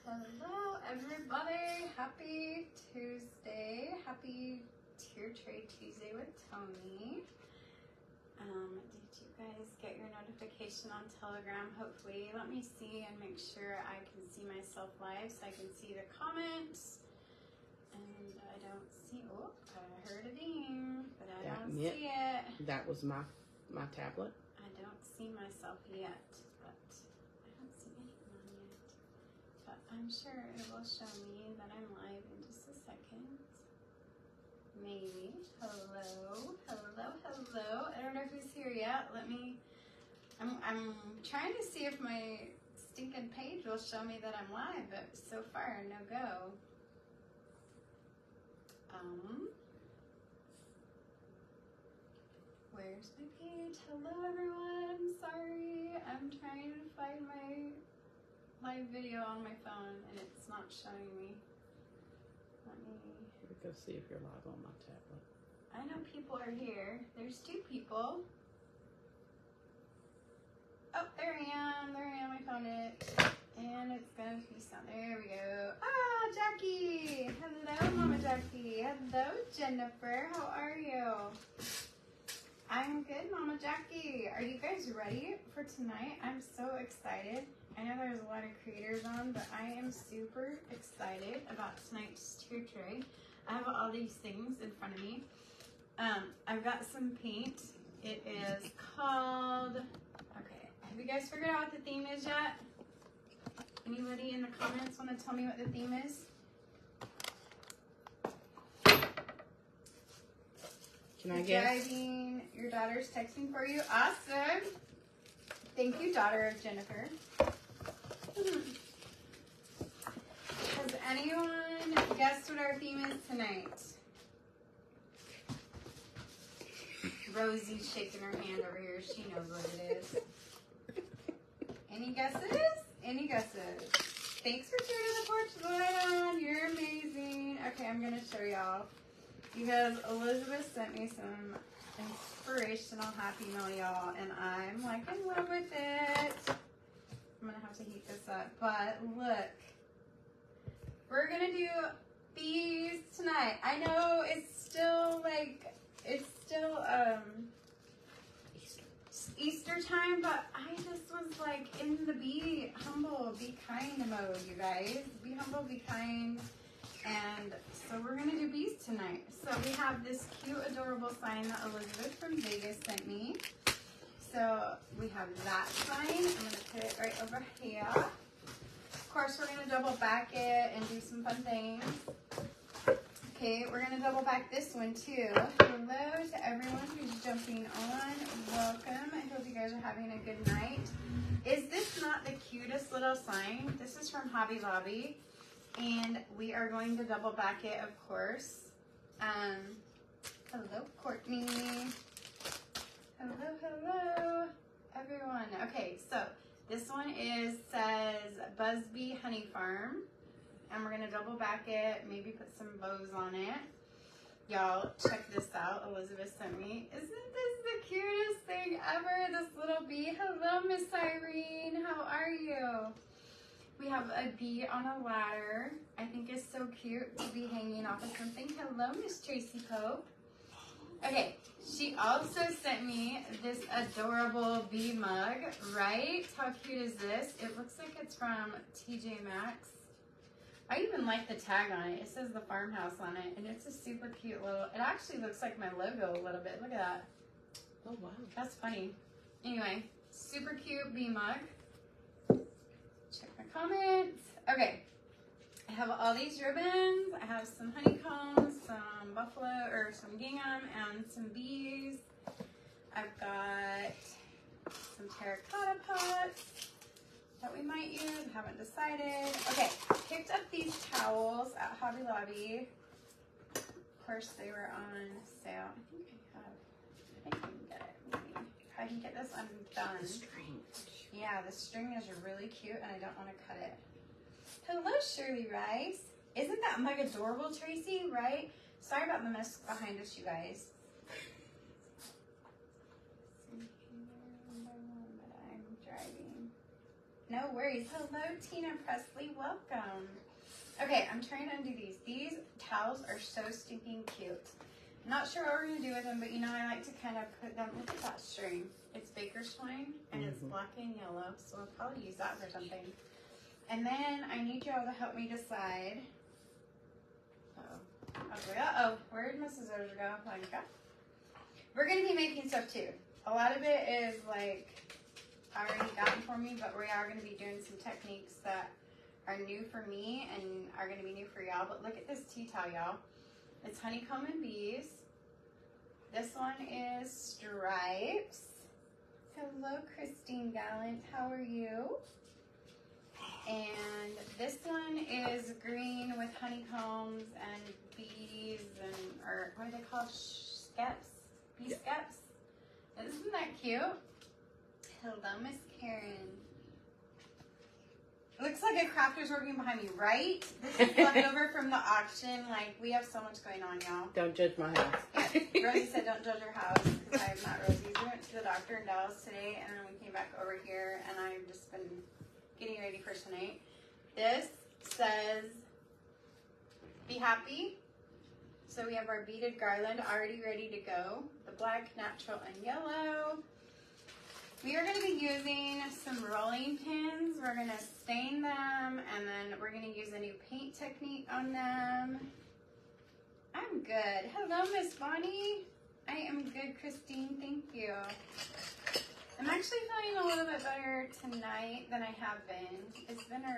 Hello everybody, happy Tuesday, happy Tier Trade Tuesday with Toni. Did you guys get your notification on Telegram? Hopefully, let me see and make sure I can see myself live so I can see the comments. And I don't see, oh, I heard a ding, but I don't see it. That was my tablet. I don't see myself yet, but I don't see anyone yet. But I'm sure it will show me that I'm live in just a second. Maybe. Hello, hello, hello. I don't know who's here yet. I'm trying to see if my stinking page will show me that I'm live, but so far, no go. Where's my page? Hello everyone, I'm sorry. I'm trying to find my live video on my phone and it's not showing me. Let me go see if you're live on my tablet. I know people are here. There's two people. Oh, there I am. I found it. And it's gonna be sound. There we go. Ah, Jackie. Hello, Mama Jackie. Hello, Jennifer. How are you? I'm good, Mama Jackie. Are you guys ready for tonight? I'm so excited. I know there's a lot of creators on, but I am super excited about tonight's tier trade. I have all these things in front of me. I've got some paint. It is called, okay, have you guys figured out what the theme is yet? Anybody in the comments want to tell me what the theme is? Can I guess? Driving, your daughter's texting for you. Awesome. Thank you, daughter of Jennifer. Has anyone guessed what our theme is tonight? Rosie's shaking her hand over here. She knows what it is. Any guesses? Any guesses? Thanks for tuning the porch light on. You're amazing. Okay, I'm going to show y'all. Because Elizabeth sent me some inspirational happy mail, y'all, and I'm like in love with it. I'm gonna have to heat this up, but look, we're gonna do bees tonight. I know it's still Easter time, but I just was like in the be humble, be kind mode, you guys. Be humble, be kind. And so we're gonna do bees tonight. So we have this cute, adorable sign that Elizabeth from Vegas sent me. So we have that sign. I'm gonna put it right over here. Of course, we're gonna double back it and do some fun things. Okay, we're gonna double back this one too. Hello to everyone who's jumping on. Welcome. I hope you guys are having a good night. Is this not the cutest little sign? This is from Hobby Lobby. And we are going to double back it, of course. Hello, Courtney. Hello, hello, everyone. Okay, so this one says Busby Honey Farm. And we're gonna double back it, maybe put some bows on it. Y'all, check this out. Elizabeth sent me. Isn't this the cutest thing ever? This little bee. Hello, Miss Irene. How are you? We have a bee on a ladder. I think it's so cute to be hanging off of something. Hello, Miss Tracy Pope. Okay, she also sent me this adorable bee mug, right? How cute is this? It looks like it's from TJ Maxx. I even like the tag on it. It says the farmhouse on it, and it's a super cute little, it actually looks like my logo a little bit. Look at that. Oh, wow. That's funny. Anyway, super cute bee mug. Check my comments. Okay, I have all these ribbons. I have some honeycombs, some buffalo or some gingham, and some bees. I've got some terracotta pots that we might use. Haven't decided. Okay, picked up these towels at Hobby Lobby. Of course, they were on sale. I think I can get it. Maybe. If I can get this undone. Yeah, the string is really cute and I don't want to cut it. Hello, Shirley Rice. Isn't that mug adorable, Tracy? Right? Sorry about the mess behind us, you guys. But I'm driving. No worries. Hello, Tina Presley. Welcome. Okay, I'm trying to undo these. These towels are so stinking cute. I'm not sure what we're going to do with them, but you know, I like to kind of put them, look at that string. It's baker's twine, and it's black and yellow, so I'll probably use that for something. And then I need y'all to help me decide. Uh-oh, where did Mrs. Ozer go? Like, we're going to be making stuff too. A lot of it is like already gotten for me, but we are going to be doing some techniques that are new for me and are going to be new for y'all. But look at this tea towel, y'all. It's honeycomb and bees. This one is stripes. Hello, Christine Gallant. How are you? And this one is green with honeycombs and bees and, or what are they called? Skeps? Bee skeps? Isn't that cute? Hello, Miss Karen. Looks like a crafter's working behind me, right? This is left over from the auction. Like, we have so much going on, y'all. Don't judge my house. Yeah. Rosie said don't judge her house because I'm not Rosie's. We went to the doctor in Dallas today, and then we came back over here, and I've just been getting ready for tonight. This says, be happy. So we have our beaded garland already ready to go. The black, natural, and yellow. We are going to be using some rolling pins. We're going to stain them, and then we're going to use a new paint technique on them. I'm good. Hello, Miss Bonnie. I am good, Christine. Thank you. I'm actually feeling a little bit better tonight than I have been. It's been a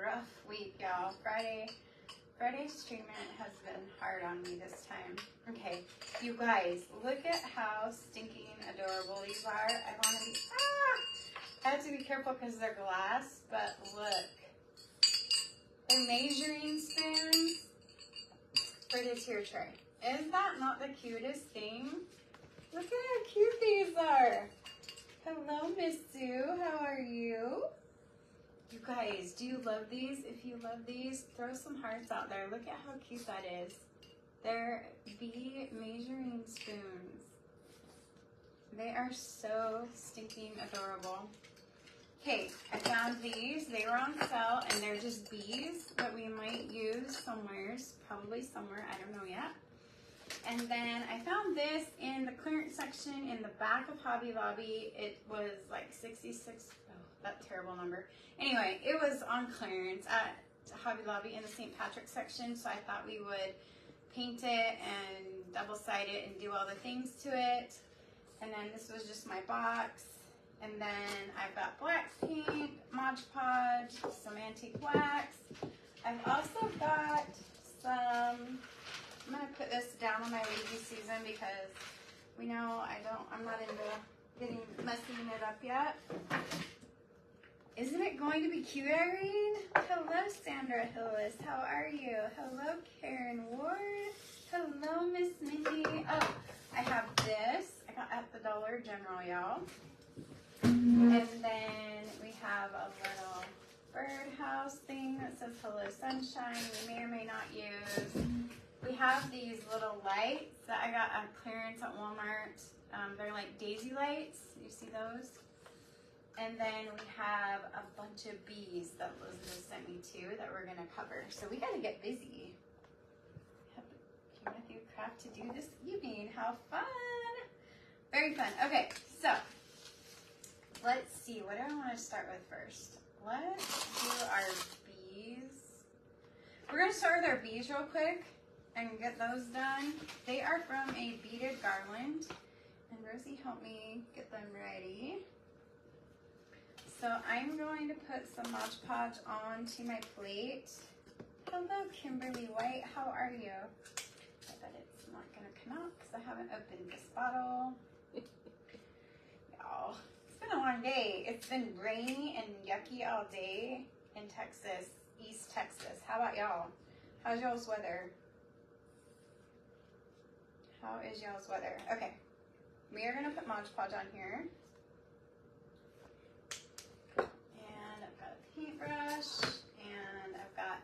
rough week, y'all. Friday's treatment has been hard on me this time. Okay, you guys, look at how stinking adorable these are. I want to be, I have to be careful because they're glass, but look. They're measuring spoons for the tier tray. Is that not the cutest thing? Look at how cute these are. Hello, Miss Sue. How are you? You guys, do you love these? If you love these, throw some hearts out there. Look at how cute that is. They're bee measuring spoons. They are so stinking adorable. Okay, I found these. They were on sale, and they're just bees that we might use somewheres, probably somewhere, I don't know yet. And then I found this in the clearance section in the back of Hobby Lobby. It was like 66, oh, that terrible number. Anyway, it was on clearance at Hobby Lobby in the St. Patrick's section, so I thought we would paint it and double-side it and do all the things to it. And then this was just my box. And then I've got black paint, Mod Podge, some antique wax. I've also got some, I'm gonna put this down on my lazy season because we know I'm not into messing it up yet. Isn't it going to be cute, Irene? Hello, Sandra Hillis. How are you? Hello, Karen Ward. Hello, Miss Mindy. Oh, I have this. I got at the Dollar General, y'all. And then we have a little birdhouse thing that says hello sunshine. We may or may not use. We have these little lights that I got on clearance at Walmart. They're like daisy lights. You see those? And then we have a bunch of bees that Elizabeth sent me too that we're gonna cover. So we gotta get busy. Came with you craft to do this evening. How fun! Very fun. Okay, so let's see. What do I want to start with first? Let's do our bees. We're gonna start with our bees real quick and get those done. They are from a beaded garland, and Rosie helped me get them ready. So I'm going to put some Mod Podge onto my plate. Hello, Kimberly White. How are you? I bet it's not going to come out because I haven't opened this bottle. Y'all, it's been a long day. It's been rainy and yucky all day in Texas, East Texas. How about y'all? How's y'all's weather? How is y'all's weather? Okay, we are going to put Mod Podge on here. Paintbrush, and I've got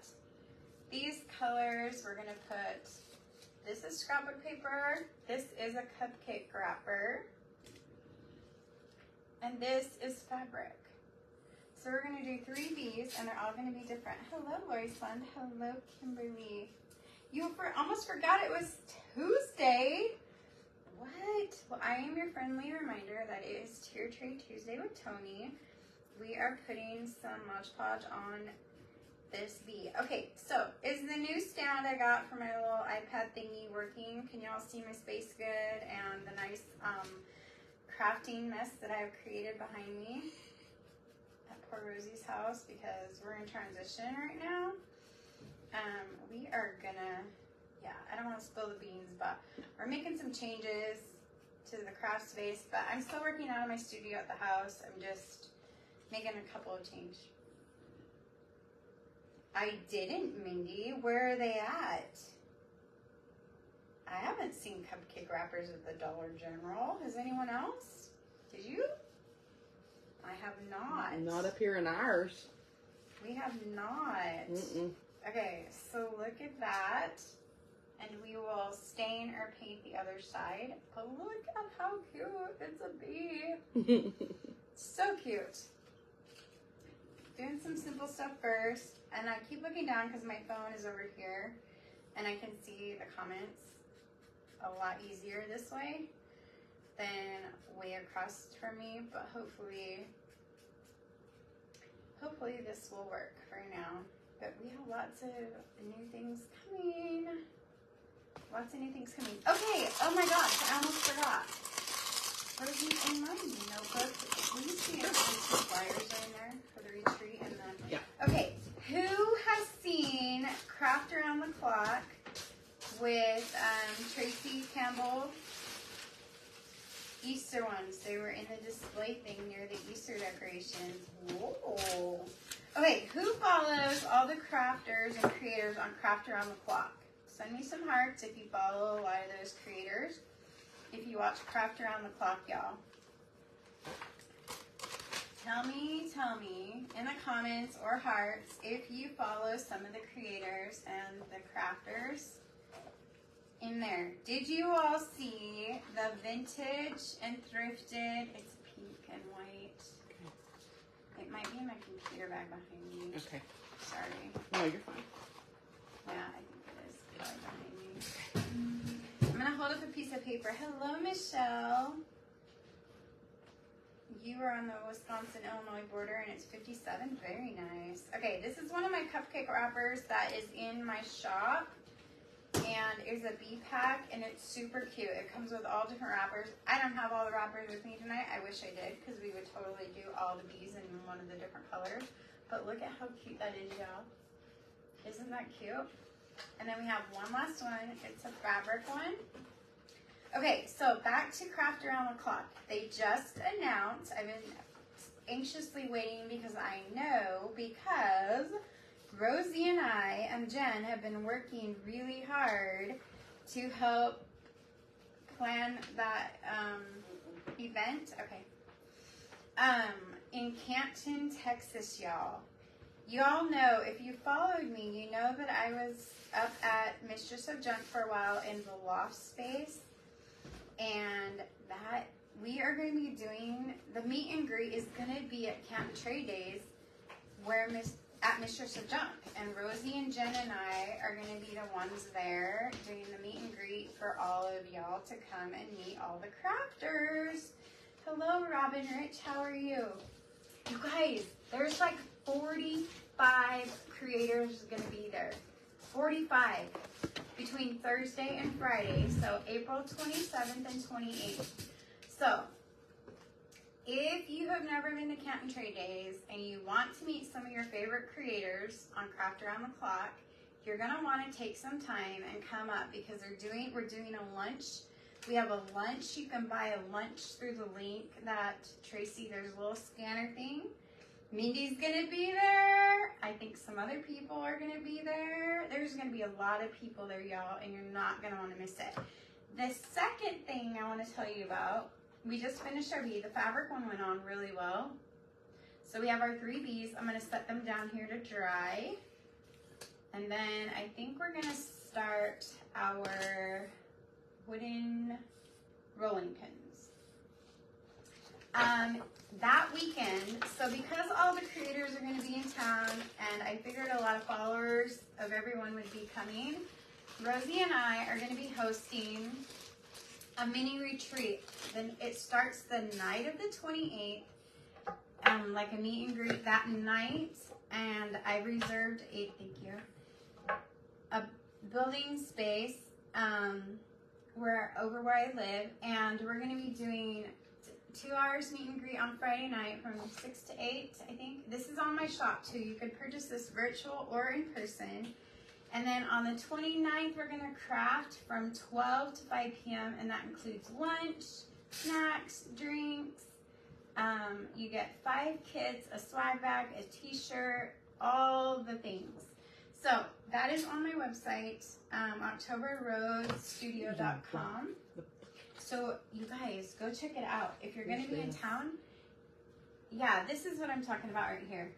these colors. We're gonna put, this is scrapbook paper, this is a cupcake wrapper, and this is fabric. So we're going to do 3 bees, and they're all going to be different. Hello, Lori's Fund. Hello, Kimberly. You almost forgot it was Tuesday. What? Well, I am your friendly reminder that it is Tier Tray Tuesday with Toni. We are putting some Mod Podge on this bee. Okay, so is the new stand I got for my little iPad thingy working? Can y'all see my space good and the nice crafting mess that I've created behind me at poor Rosie's house because we're in transition right now? We are gonna, yeah, I don't want to spill the beans, but we're making some changes to the craft space, but I'm still working out of my studio at the house. I'm just making a couple of changes. I didn't, Mindy. Where are they at? I haven't seen cupcake wrappers at the Dollar General. Has anyone else? Did you? I have not. Not up here in ours. We have not. Mm-mm. Okay, so look at that. And we will stain or paint the other side. But look at how cute. It's a bee. So cute. Doing some simple stuff first. And I keep looking down because my phone is over here. And I can see the comments a lot easier this way than way across from me. But hopefully this will work for now. But we have lots of new things coming. Lots of new things coming. Okay, oh my gosh, I almost forgot. What is in my notebook? Will you see if some flyers are in there for the retreat? And then, yeah. Okay, who has seen Craft Around the Clock with Tracy Campbell? Easter ones. They were in the display thing near the Easter decorations. Whoa. Okay, who follows all the crafters and creators on Craft Around the Clock? Send me some hearts if you follow a lot of those creators. If you watch Craft Around the Clock, y'all. Tell me in the comments or hearts if you follow some of the creators and the crafters in there. Did you all see the vintage and thrifted? It's pink and white. Okay. It might be in my computer bag behind me. Okay. Sorry. No, you're fine. Yeah, I think it is probably behind me. I'm gonna hold up a piece of paper. Hello, Michelle. You are on the Wisconsin-Illinois border and it's 57. Very nice. Okay, this is one of my cupcake wrappers that is in my shop. And it's a bee pack and it's super cute. It comes with all different wrappers. I don't have all the wrappers with me tonight. I wish I did because we would totally do all the bees in one of the different colors. But look at how cute that is, y'all. Isn't that cute? And then we have one last one. It's a fabric one. Okay, so back to Craft Around the Clock. They just announced, I've been anxiously waiting because I know, because Rosie and I and Jen have been working really hard to help plan that event. Okay. In Canton, Texas, y'all. Y'all know, if you followed me, you know that I was up at Mistress of Junk for a while in the loft space. And that we are going to be doing, the meet and greet is going to be at Canton Trade Days where at Mistress of Junk. And Rosie and Jen and I are going to be the ones there doing the meet and greet for all of y'all to come and meet all the crafters. Hello, Robin Rich. How are you? You guys, there's like 45 creators going to be there. 45 between Thursday and Friday. So April 27th and 28th. So if you have never been to Canton Trade Days and you want to meet some of your favorite creators on Craft Around the Clock, you're going to want to take some time and come up because we're doing a lunch. We have a lunch. You can buy a lunch through the link that Tracy, there's a little scanner thing. Mindy's going to be there. I think some other people are going to be there. There's going to be a lot of people there, y'all, and you're not going to want to miss it. The second thing I want to tell you about, we just finished our bee. The fabric one went on really well. So we have our 3 bees. I'm going to set them down here to dry. And then I think we're going to start our wooden rolling pins. that weekend, so because all the creators are going to be in town, and I figured a lot of followers of everyone would be coming, Rosie and I are going to be hosting a mini retreat. Then it starts the night of the 28th, like a meet and greet that night, and I reserved a building space where I live, and we're going to be doing 2 hours meet and greet on Friday night from 6 to 8, I think. This is on my shop too. You could purchase this virtual or in person. And then on the 29th, we're gonna craft from 12 to 5 p.m. and that includes lunch, snacks, drinks. You get 5 kits, a swag bag, a t-shirt, all the things. So that is on my website, OctoberRoadStudio.com. So you guys, go check it out. If you're going to be in town, yeah, this is what I'm talking about right here.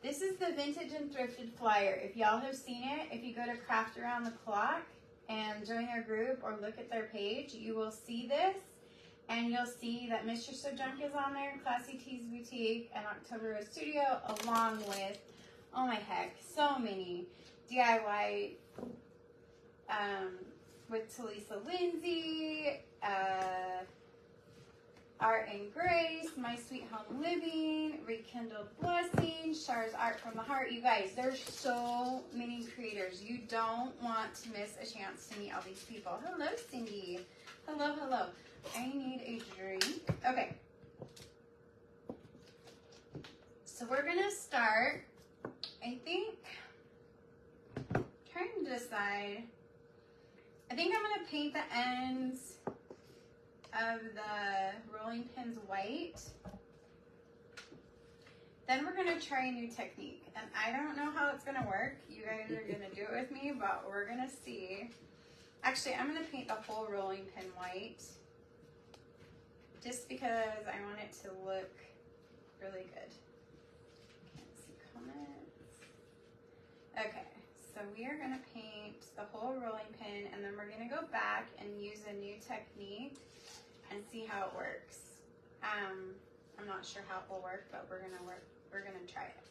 This is the vintage and thrifted flyer. If y'all have seen it, if you go to Craft Around the Clock and join their group or look at their page, you will see this. And you'll see that Mr. So Junk is on there, Classy Tees Boutique, and October Road Studio, along with, oh my heck, so many DIY with Talisa Lindsay, Art and Grace, My Sweet Home Living, Rekindled Blessings, Char's Art from the Heart. You guys, there's so many creators. You don't want to miss a chance to meet all these people. Hello, Cindy. Hello, hello. I need a drink. Okay. So we're going to start, I think, trying to decide. I think I'm going to paint the ends of the rolling pins white. Then we're going to try a new technique. And I don't know how it's going to work. You guys are going to do it with me, but we're going to see. Actually, I'm going to paint the whole rolling pin white. Just because I want it to look really good. Can't see comments. Okay. So we are going to paint the whole rolling pin, and then we're going to go back and use a new technique and see how it works. I'm not sure how it will work, but we're going to try it.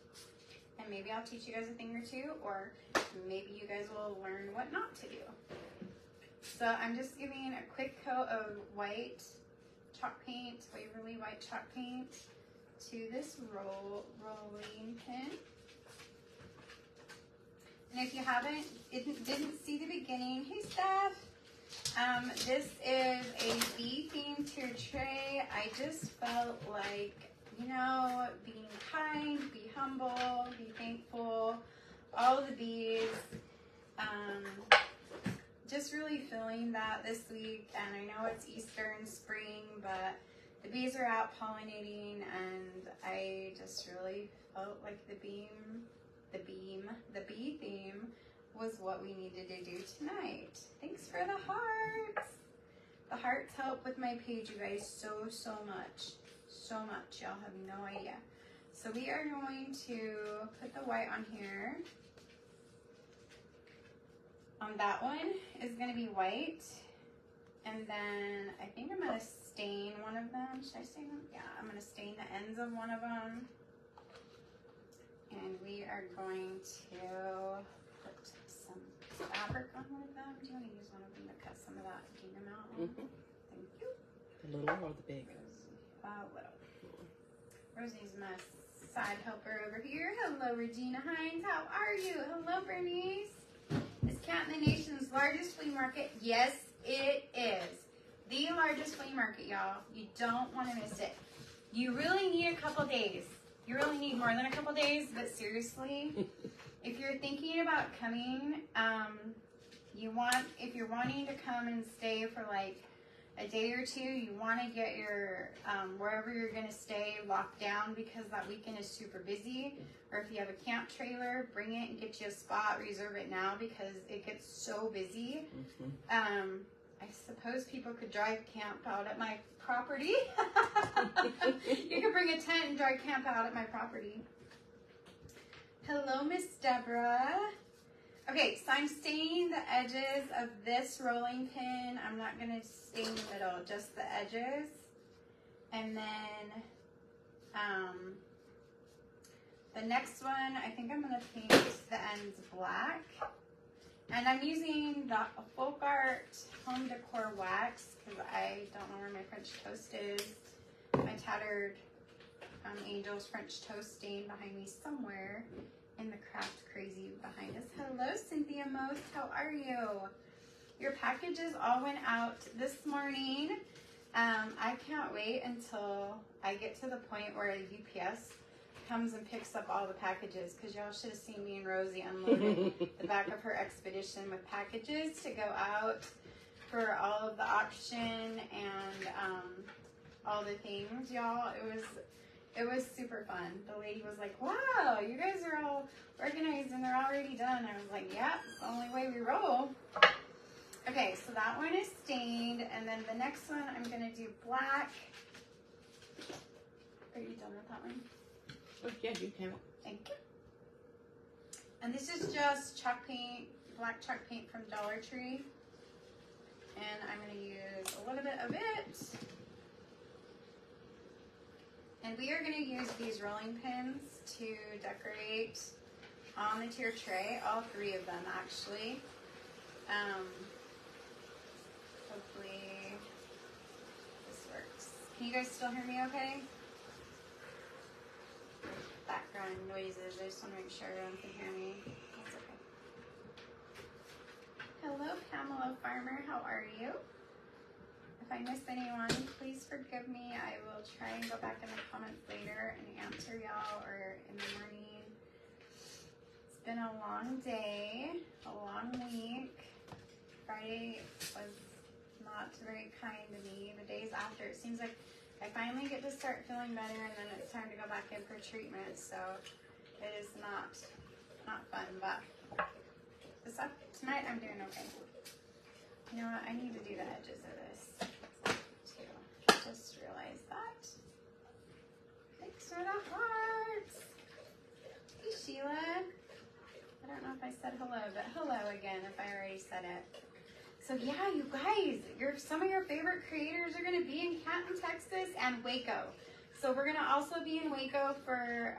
And maybe I'll teach you guys a thing or two, or maybe you guys will learn what not to do. So I'm just giving a quick coat of white chalk paint, Waverly white chalk paint, to this rolling pin. And if you didn't see the beginning, hey Steph, this is a bee themed tier tray. I just felt like, you know, being kind, be humble, be thankful, all of the bees. Just really feeling that this week, and I know it's Easter and spring, but the bees are out pollinating, and I just really felt like the bee theme was what we needed to do tonight. Thanks for the hearts. The hearts help with my page, you guys, so much. So much. Y'all have no idea. So we are going to put the white on here. On that one is going to be white. And then I think I'm going to stain one of them. Should I stain them? Yeah, I'm going to stain the ends of one of them. And we are going to put some fabric on one of them. Do you want to use one of them to cut some of that gingham out? Mm-hmm. Thank you. The little or the big? Little. Rosie's my side helper over here. Hello, Regina Hines. How are you? Hello, Bernice. Is Cat in the Nation's largest flea market? Yes, it is. The largest flea market, y'all. You don't want to miss it. You really need a couple days. You really need more than a couple days, but seriously, if you're thinking about coming, if you're wanting to come and stay for like a day or two, you want to get your, wherever you're going to stay locked down, because that weekend is super busy. Or if you have a camp trailer, bring it and get you a spot, reserve it now, because it gets so busy. Mm-hmm. I suppose people could drive camp out at my property. You could bring a tent and drive camp out at my property. Hello, Miss Deborah. Okay, so I'm staining the edges of this rolling pin. I'm not going to stain the middle, just the edges. And then The next one, I think I'm going to paint the ends black. And I'm using the Folk Art Home Decor Wax because I don't know where my French toast is. My tattered Angel's French toast stain behind me somewhere in the craft crazy behind us. Hello, Cynthia Most. How are you? Your packages all went out this morning. I can't wait until I get to the point where UPS comes and picks up all the packages, because y'all should have seen me and Rosie unloading the back of her Expedition with packages to go out for all of the auction and all the things, y'all. It was super fun. The lady was like, wow, you guys are all organized and they're already done. I was like, yeah, it's the only way we roll. Okay, so that one is stained, and then the next one I'm gonna do black. Are you done with that one? Oh, yeah, you can. Thank you. And this is just chalk paint, black chalk paint from Dollar Tree. And I'm going to use a little bit of it. And we are going to use these rolling pins to decorate on the tier tray, all three of them actually. Hopefully this works. Can you guys still hear me okay? Background noises. I just want to make sure everyone can hear me. That's okay. Hello, Pamela Farmer. How are you? If I miss anyone, please forgive me. I will try and go back in the comments later and answer y'all, or in the morning. It's been a long day, a long week. Friday was not very kind to me. The days after, it seems like I finally get to start feeling better, and then it's time to go back in for treatment. So it is not fun, but tonight I'm doing okay. You know what? I need to do the edges of this too. Just realized that. Thanks for the hearts. Hey, Sheila. I don't know if I said hello, but hello again if I already said it. So yeah, you guys, some of your favorite creators are going to be in Canton, Texas, and Waco. So we're going to also be in Waco for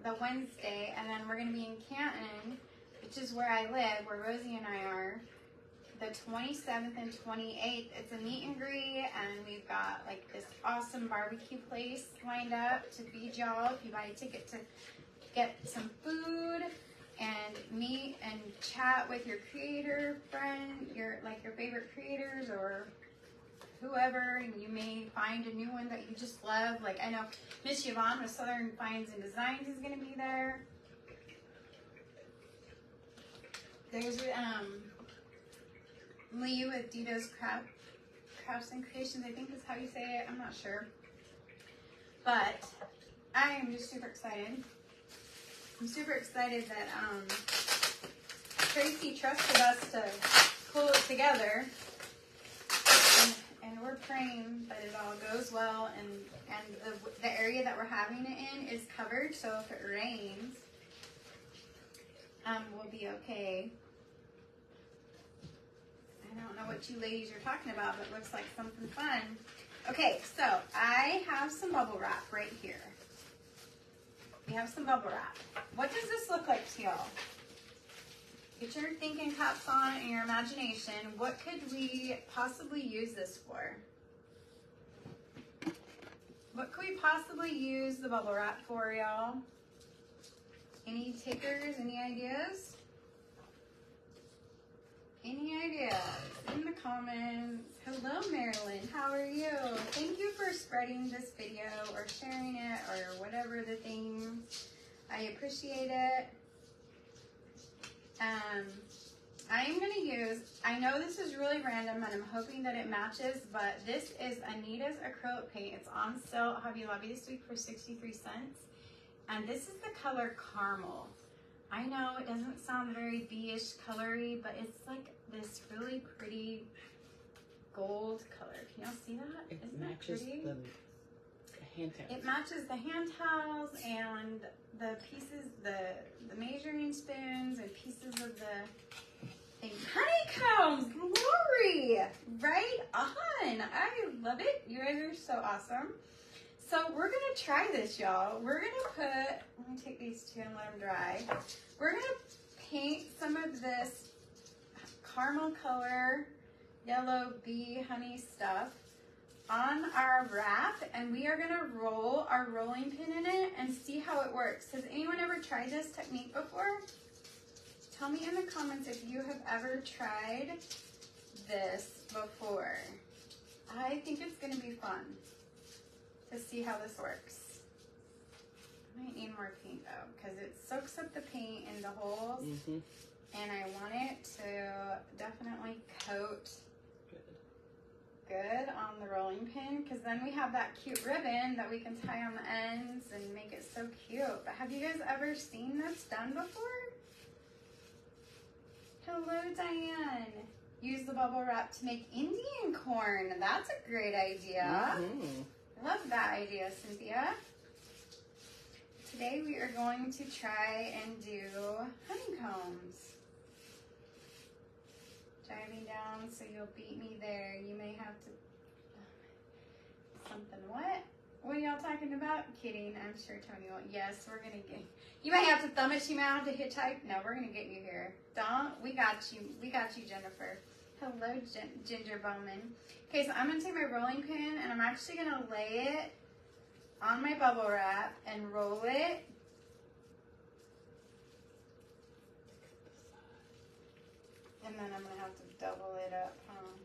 the Wednesday, and then we're going to be in Canton, which is where I live, where Rosie and I are, the 27th and 28th. It's a meet and greet, and we've got like this awesome barbecue place lined up to feed y'all if you buy a ticket to get some food and meet and chat with your creator friend, your favorite creators or whoever, and you may find a new one that you just love. Like I know Miss Yvonne with Southern Finds and Designs is going to be there. There's Lee with Dito's Crafts and Creations, I think is how you say it. I'm not sure, but I am just super excited. I'm super excited that Tracy trusted us to pull it together, and we're praying that it all goes well, and the area that we're having it in is covered, so if it rains, we'll be okay. I don't know what you ladies are talking about, but it looks like something fun. Okay, so I have some bubble wrap right here. We have some bubble wrap. What does this look like to y'all? Get your thinking caps on and your imagination. What could we possibly use this for? What could we possibly use the bubble wrap for, y'all? Any takers? Any ideas? Any ideas in the comments? Hello, Marilyn. How are you? Thank you for spreading this video or sharing it or whatever the thing. I appreciate it. I am going to use, I know this is really random and I'm hoping that it matches, but this is Anita's acrylic paint. It's on sale at Hobby Lobby this week for 63 cents. And this is the color Caramel. I know it doesn't sound very bee-ish colory, but it's like this really pretty gold color. Can y'all see that? It Isn't matches that pretty? the hand towels. It matches the hand towels and the pieces, the measuring spoons and pieces of the thing. Honeycombs, glory, right on. I love it. You guys are so awesome. So we're going to try this, y'all. We're going to let me take these two and let them dry. We're going to paint some of this caramel color, yellow bee honey stuff on our wrap, and we are going to roll our rolling pin in it and see how it works. Has anyone ever tried this technique before? Tell me in the comments if you have ever tried this before. I think it's going to be fun to see how this works. I might need more paint though, because it soaks up the paint in the holes, and I want it to definitely coat good on the rolling pin, because then we have that cute ribbon that we can tie on the ends and make it so cute. But have you guys ever seen this done before? Hello, Diane. Use the bubble wrap to make Indian corn. That's a great idea. Love that idea, Cynthia. Today we are going to try and do honeycombs. Driving down, so you'll beat me there. You may have to... Something what? What are y'all talking about? Kidding, I'm sure Toni will. Yes, we're going to get... You might have to thumb it, you might have to hitchhike. No, we're going to get you here. Don't. We got you. We got you, Jennifer. Hello, Ginger Bowman. Okay, so I'm going to take my rolling pin, and I'm actually going to lay it on my bubble wrap and roll it. And then I'm going to have to double it up, huh?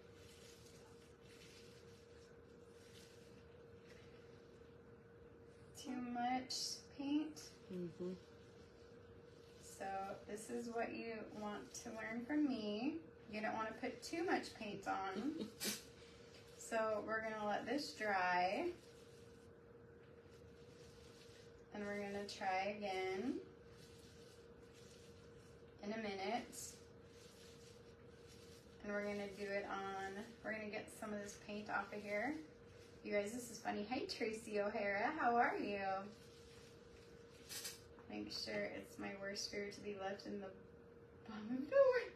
Too much paint? So this is what you want to learn from me. You don't want to put too much paint on. So we're going to let this dry. And we're going to try again in a minute. And we're going to do it on, we're going to get some of this paint off of here. You guys, this is funny. Hey, Tracy O'Hara, how are you? Make sure it's my worst fear to be left in the bottom of the door.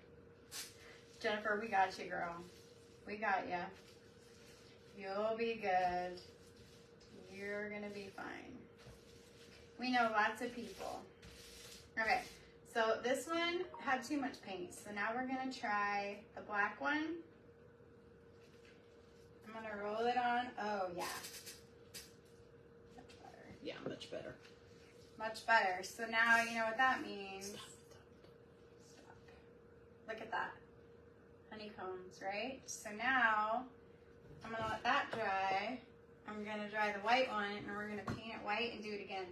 Jennifer, we got you, girl. We got ya. You'll be good. You're going to be fine. We know lots of people. Okay. So this one had too much paint. So now we're going to try the black one. I'm going to roll it on. Oh, yeah. Much better. Yeah, much better. Much better. So now you know what that means. Stop. Look at that. Honeycombs, right? So now I'm going to let that dry. I'm going to dry the white one, and we're going to paint it white and do it again.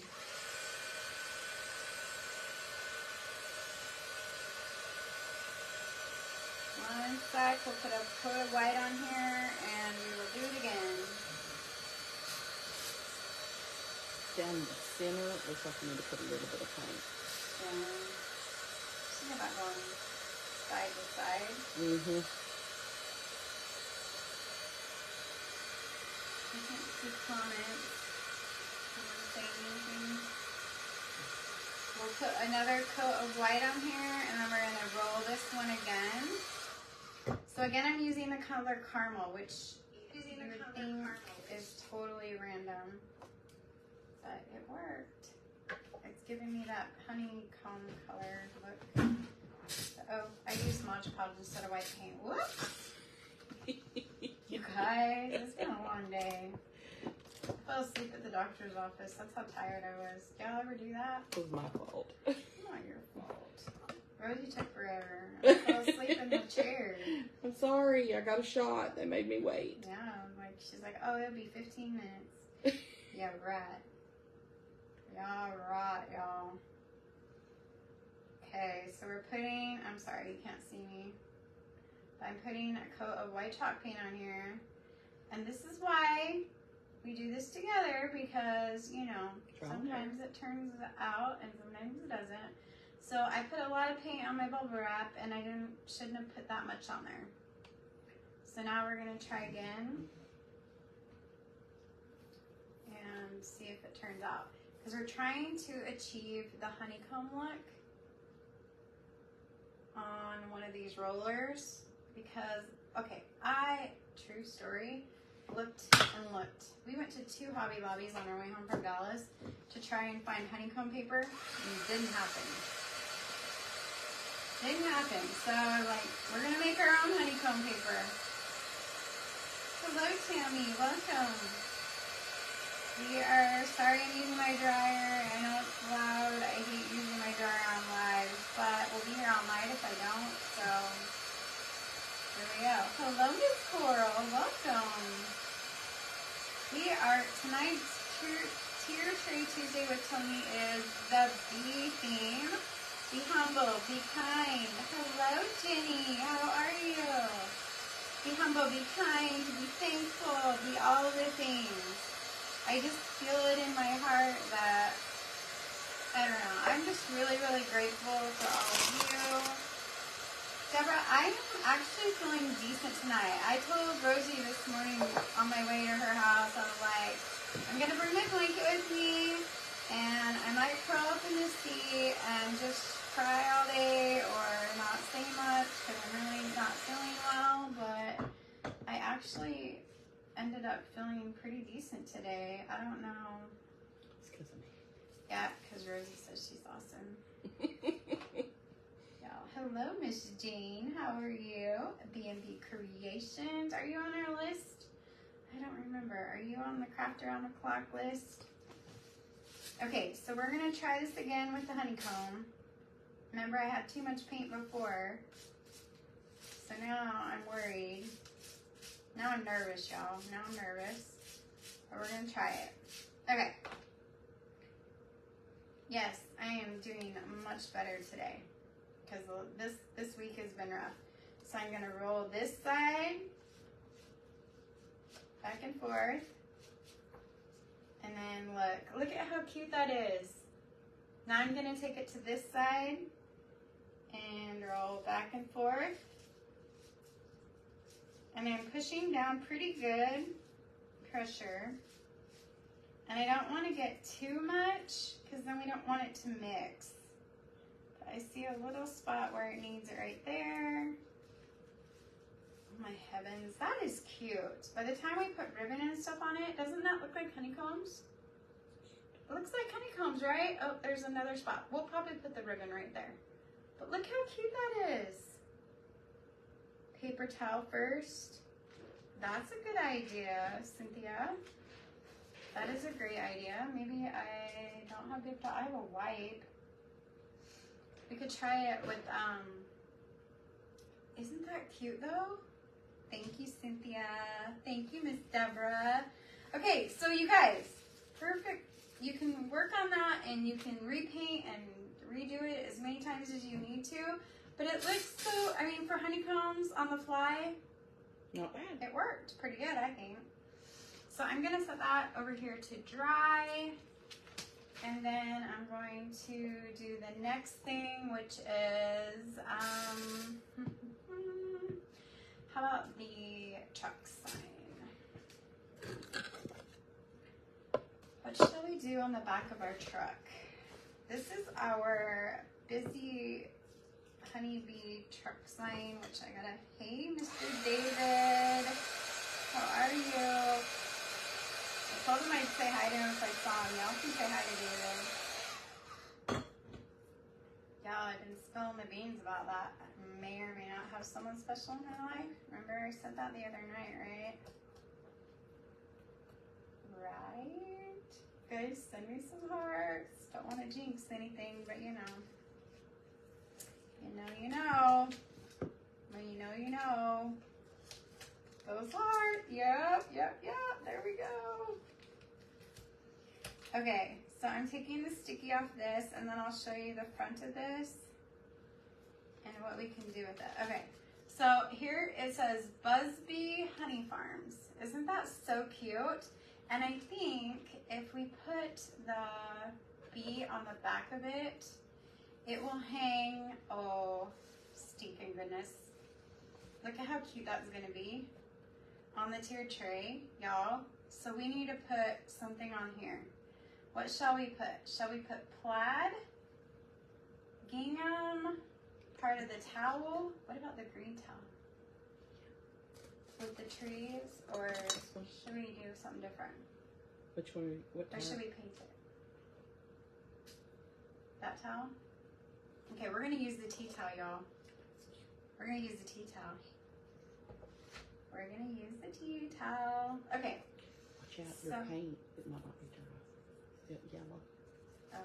One sec, we'll put a coat of white on here, and we will do it again. Down the center, it looks like you need to put a little bit of paint. See about going side to side. I can't see comments. Someone saying anything. We'll put another coat of white on here, and then we're going to roll this one again. So again, I'm using the color caramel, which you would think is totally random, but it worked. It's giving me that honeycomb color look. Oh, I used Mod Podge instead of white paint. Whoops! You guys, it's been a long day. I fell asleep at the doctor's office. That's how tired I was. Y'all ever do that? It was my fault. Not your fault. Rosie took forever. I fell asleep in the chair. I'm sorry. I got a shot. They made me wait. Yeah, like she's like, oh, it'll be 15 minutes. Yeah, right. Yeah, right, y'all. Okay, so we're putting, I'm sorry, you can't see me. But I'm putting a coat of white chalk paint on here. And this is why we do this together, because, you know, sometimes it turns out and sometimes it doesn't. So I put a lot of paint on my bubble wrap, and I shouldn't have put that much on there. So now we're going to try again and see if it turns out. Because we're trying to achieve the honeycomb look on one of these rollers. Because, okay, true story, looked and looked. We went to 2 Hobby Lobbies on our way home from Dallas to try and find honeycomb paper, and it didn't happen. Didn't happen. So like, we're gonna make our own honeycomb paper. Hello, Tammy. Welcome. We are sorry I'm using my dryer. I know it's loud. I hate using my dryer on live, but we'll be here all night if I don't. So here we go. Hello, Miss Coral. Welcome. We are tonight's Tier Tray Tuesday with Toni is the B theme. Be humble, be kind. Hello, Jenny. How are you? Be humble, be kind, be thankful, be all the things. I just feel it in my heart that, I don't know, I'm just really, really grateful for all of you. Deborah, I'm actually feeling decent tonight. I told Rosie this morning on my way to her house, I was like, I'm going to bring my blanket with me, and I might curl up in the seat and just cry all day or not say much because I'm really not feeling well, but I actually ended up feeling pretty decent today. I don't know. It's because of me. Yeah, because Rosie says she's awesome. Hello, Miss Jane. How are you? B&B Creations. Are you on our list? I don't remember. Are you on the Craft Around the Clock list? Okay, so we're going to try this again with the honeycomb. Remember, I had too much paint before. So now I'm worried. Now I'm nervous, y'all. Now I'm nervous. But we're going to try it. Okay. Yes, I am doing much better today. Because this week has been rough. So I'm going to roll this side back and forth. And then look at how cute that is. Now I'm going to take it to this side and roll back and forth. And I'm pushing down pretty good pressure. And I don't want to get too much because then we don't want it to mix. I see a little spot where it needs it right there. Oh my heavens, that is cute. By the time we put ribbon and stuff on it, doesn't that look like honeycombs? It looks like honeycombs, right? Oh, there's another spot. We'll probably put the ribbon right there. But look how cute that is. Paper towel first. That's a good idea, Cynthia. That is a great idea. Maybe I don't have paper towel. I have a wipe. We could try it with, isn't that cute though? Thank you, Cynthia. Thank you, Miss Deborah. Okay, so you guys, perfect. You can work on that and you can repaint and redo it as many times as you need to. But it looks so, I mean, for honeycombs on the fly, not bad. It worked pretty good, I think. So I'm gonna set that over here to dry. And then I'm going to do the next thing, which is, how about the truck sign? What shall we do on the back of our truck? This is our busy honeybee truck sign, which I gotta, hey, Mr. David, how are you? I told him I'd say hi to him if I saw him. Y'all can say hi to David. Y'all, I've been spilling the beans about that. I may or may not have someone special in my life. Remember I said that the other night, right? Right? Guys, send me some hearts. Don't want to jinx anything, but you know. You know. When you know, you know. Those hearts. Yep. There we go. Okay, so I'm taking the sticky off this, and then I'll show you the front of this and what we can do with it. Okay, so here it says Busby Honey Farms. Isn't that so cute? And I think if we put the bee on the back of it, it will hang, oh, stinking goodness. Look at how cute that's gonna be on the tiered tray, y'all. So we need to put something on here. What shall we put? Shall we put plaid, gingham, part of the towel? What about the green towel? with the trees, or should we do something different? Which one? What Or should we paint it? That towel? Okay, we're gonna use the tea towel, y'all. We're gonna use the tea towel. We're gonna use the tea towel. Okay. Watch out, your paint. It might not be dry. Yellow. Oh.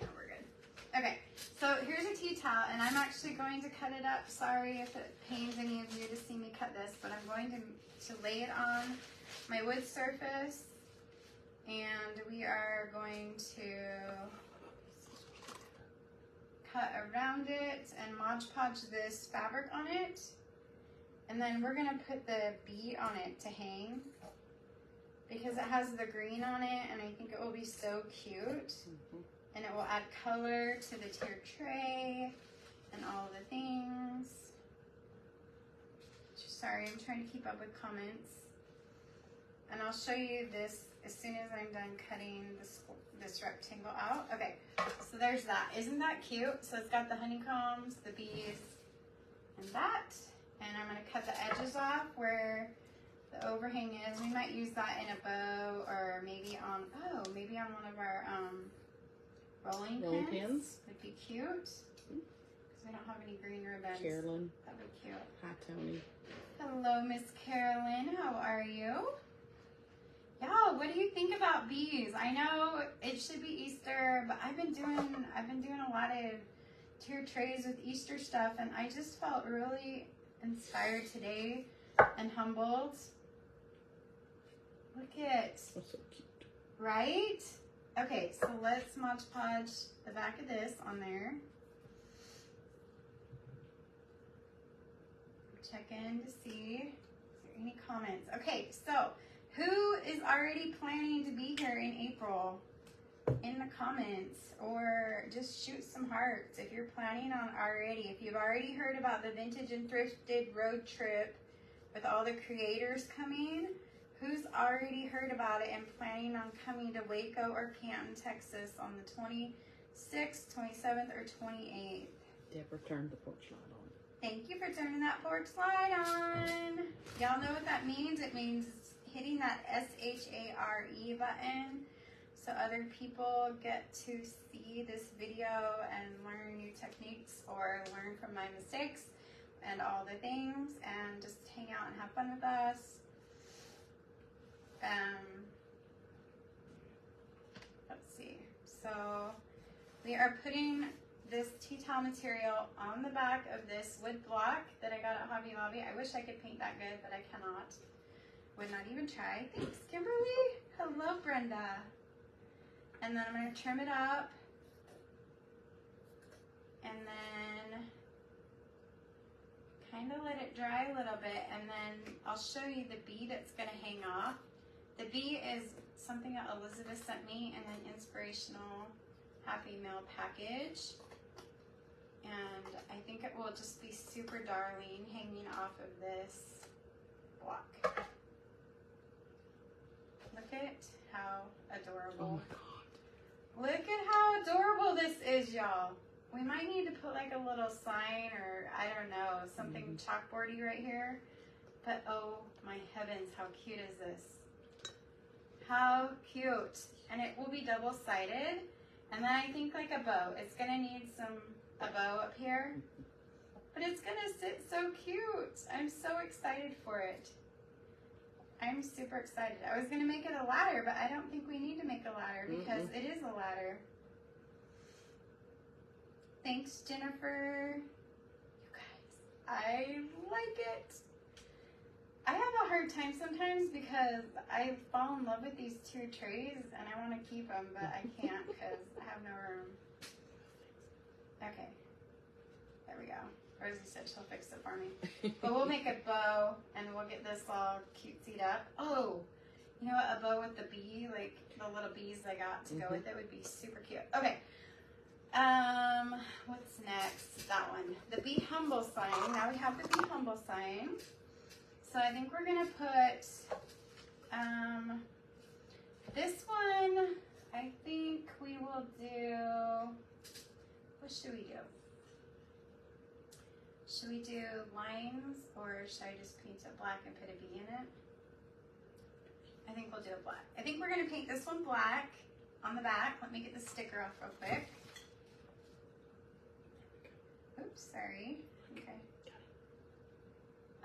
No, we're good. Okay, so here's a tea towel, and I'm actually going to cut it up. Sorry if it pains any of you to see me cut this, but I'm going to lay it on my wood surface, and we are going to cut around it and Mod Podge this fabric on it, and then we're gonna put the bead on it to hang because it has the green on it, and I think it will be so cute, and it will add color to the tiered tray and all the things. Sorry, I'm trying to keep up with comments. And I'll show you this as soon as I'm done cutting this rectangle out. Okay, so there's that. Isn't that cute? So it's got the honeycombs, the bees, and that. And I'm gonna cut the edges off where the overhang is. We might use that in a bow, or maybe on, maybe on one of our rolling pins. Would be cute. Because we don't have any green ribbons. Carolyn. That'd be cute. Hi, Tony. Hello, Miss Carolyn. How are you? Y'all, what do you think about bees? I know it should be Easter, but I've been doing a lot of tiered trays with Easter stuff, and I just felt really inspired today and humbled. Look at, That's so cute. right? Okay, so let's Mod Podge the back of this on there. Check in to see if there are any comments. Okay, so who is already planning to be here in April? In the comments, or just shoot some hearts if you're planning on already. If you've already heard about the Vintage and Thrifted road trip with all the creators coming, who's already heard about it and planning on coming to Waco or Canton, Texas on the 26th, 27th, or 28th? Deborah turned the porch light on. Thank you for turning that porch light on. Y'all know what that means? It means hitting that SHARE button so other people get to see this video and learn new techniques or learn from my mistakes and all the things, and just hang out and have fun with us. Let's see. So we are putting this tea towel material on the back of this wood block that I got at Hobby Lobby. I wish I could paint that good, but I cannot. Would not even try. Thanks, Kimberly. Hello, Brenda. And then I'm going to trim it up. And then kind of let it dry a little bit. And then I'll show you the bee that's going to hang off. The bee is something that Elizabeth sent me in an inspirational Happy Mail package. And I think it will just be super darling hanging off of this block. Look at how adorable. Oh my God. Look at how adorable this is, y'all. We might need to put like a little sign, or I don't know, something chalkboardy right here. But oh my heavens, how cute is this? How cute. And it will be double-sided. And then I think like a bow. It's gonna need a bow up here. But it's gonna sit so cute. I'm so excited for it. I'm super excited. I was gonna make it a ladder, but I don't think we need to make a ladder because it is a ladder. Thanks, Jennifer. You guys, I like it. I have a hard time sometimes because I fall in love with these tiered trays and I want to keep them, but I can't because I have no room. Okay, there we go. Rosie said she'll fix it for me. But we'll make a bow and we'll get this all cutesied up. Oh, you know what? A bow with the bee, like the little bees I got to go with it would be super cute. Okay. What's next? That one. The Be Humble sign. Now we have the Be Humble sign. So I think we're gonna put this one. I think we will do. What should we do? Should we do lines or should I just paint it black and put a bee in it? I think we'll do it black. I think we're gonna paint this one black on the back. Let me get the sticker off real quick. Oops, sorry. Okay.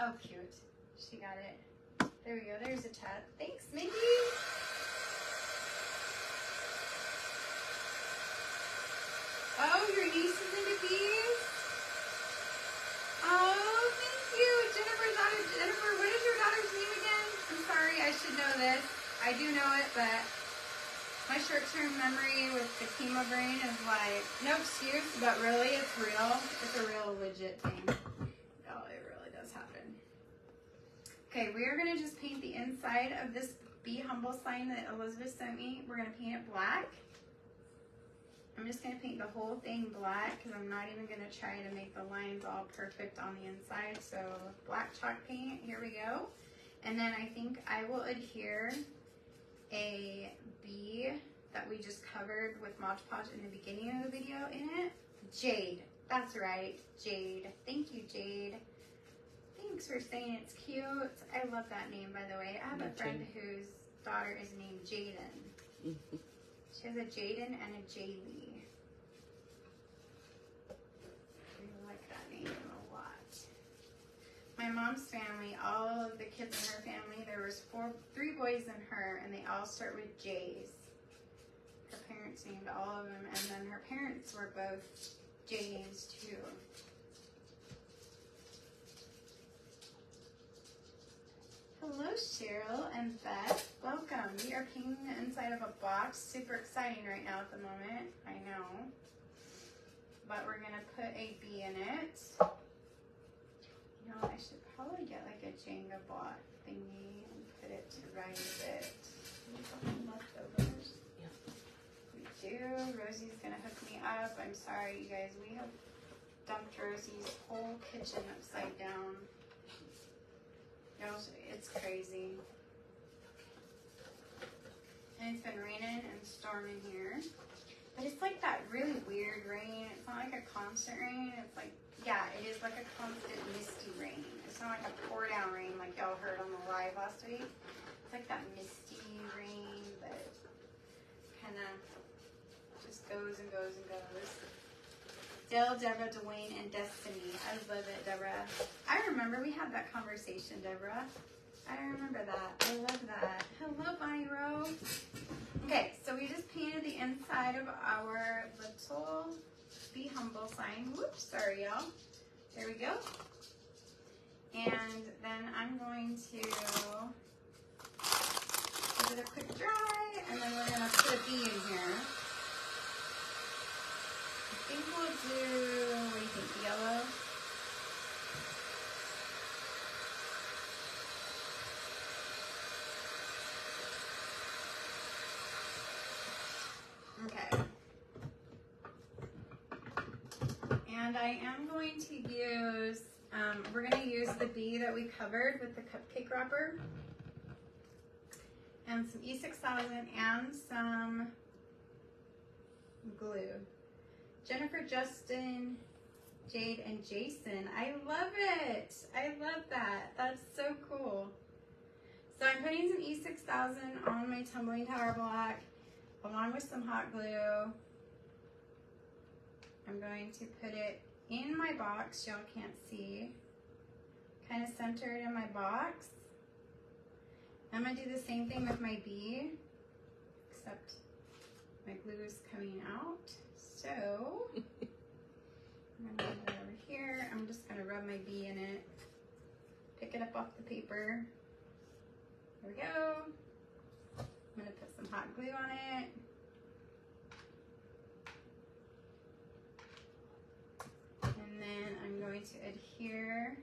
Oh, cute. She got it. There we go. There's a tab. Thanks, Mickey. Oh, your niece is into bees? Oh, thank you. Jennifer, what is your daughter's name again? I'm sorry, I should know this. I do know it, but my short-term memory with the chemo brain is like, no excuse, but really, it's real. It's a real legit thing. Oh, it really does happen. Okay, we are gonna just paint the inside of this Be Humble sign that Elizabeth sent me. We're gonna paint it black. I'm just gonna paint the whole thing black because I'm not even gonna try to make the lines all perfect on the inside. So black chalk paint, here we go. And then I think I will adhere a bee that we just covered with Mod Podge in the beginning of the video in it. Jade, that's right, Jade. Thank you, Jade. Thanks for saying it's cute. I love that name, by the way. I have a friend whose daughter is named Jaden. She has a Jaden and a Jaylee. I like that name a lot. My mom's family, all of the kids in her family, there was 3 boys in her, and they all start with J's. Her parents named all of them, and then her parents were both J names too. Hello, Cheryl and Beth. Welcome. We are painting the inside of a box. Super exciting right now at the moment. I know. But we're going to put a bee in it. You know, I should probably get like a Jenga block thingy and put it to rise it. Any leftovers? Yeah. We do. Rosie's going to hook me up. I'm sorry, you guys. We have dumped Rosie's whole kitchen upside down. It's crazy. And it's been raining and storming here. But it's like that really weird rain. It's not like a constant rain. It's like, yeah, it is like a constant misty rain. It's not like a pour down rain like y'all heard on the live last week. It's like that misty rain that kind of just goes and goes and goes. Dale, Deborah, Dwayne, and Destiny. I love it, Deborah. I remember we had that conversation, Deborah. I remember that. I love that. Hello, Bonnie Rowe. Okay, so we just painted the inside of our little Be Humble sign. Whoops, sorry, y'all. There we go. And then I'm going to give it a quick dry, and then we're going to put a bee in here. I think we'll do, what do you think, yellow? Okay. And I am going to use, we're going to use the bee that we covered with the cupcake wrapper. And some E6000 and some glue. Jennifer, Justin, Jade, and Jason. I love it. I love that. That's so cool. So I'm putting some E6000 on my tumbling tower block along with some hot glue. I'm going to put it in my box. Y'all can't see. Kind of centered in my box. I'm going to do the same thing with my bee, except my glue is coming out. So, I'm going to move it over here. I'm just going to rub my bee in it. Pick it up off the paper. There we go. I'm going to put some hot glue on it. And then I'm going to adhere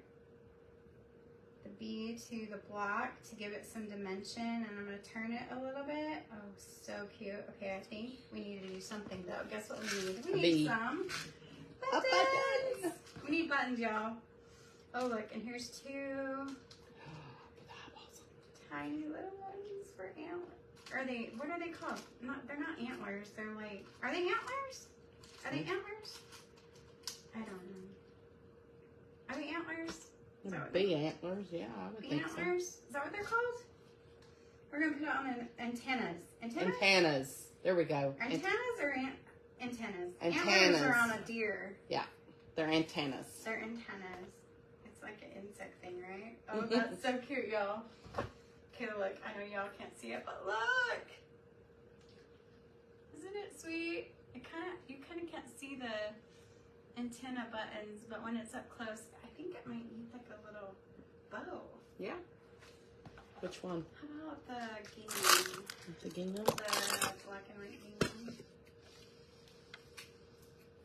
the bee to the block to give it some dimension, and I'm going to turn it a little bit. Oh, so cute. Okay, I think we need to do something though. Guess what we need? We need some buttons. We need buttons, y'all. Oh, look, and here's 2 tiny little ones for antlers. Are they, what are they called? They're not antlers. They're like, are they antlers? Are they antlers? I don't know. I what Bee antlers, yeah, I would bee think antlers? Is that what they're called? We're going to put it on antennas. so. Antennas. There we go. Antennas or antennas? Antennas. Antlers are on a deer. Yeah, they're antennas. They're antennas. It's like an insect thing, right? Oh, that's so cute, y'all. Okay, look. I know y'all can't see it, but look. Isn't it sweet? You kind of can't see the antenna buttons, but when it's up close, I think it might need like a little bow. Yeah. Which one? How about the gingham? The gingham? The black and white gingham.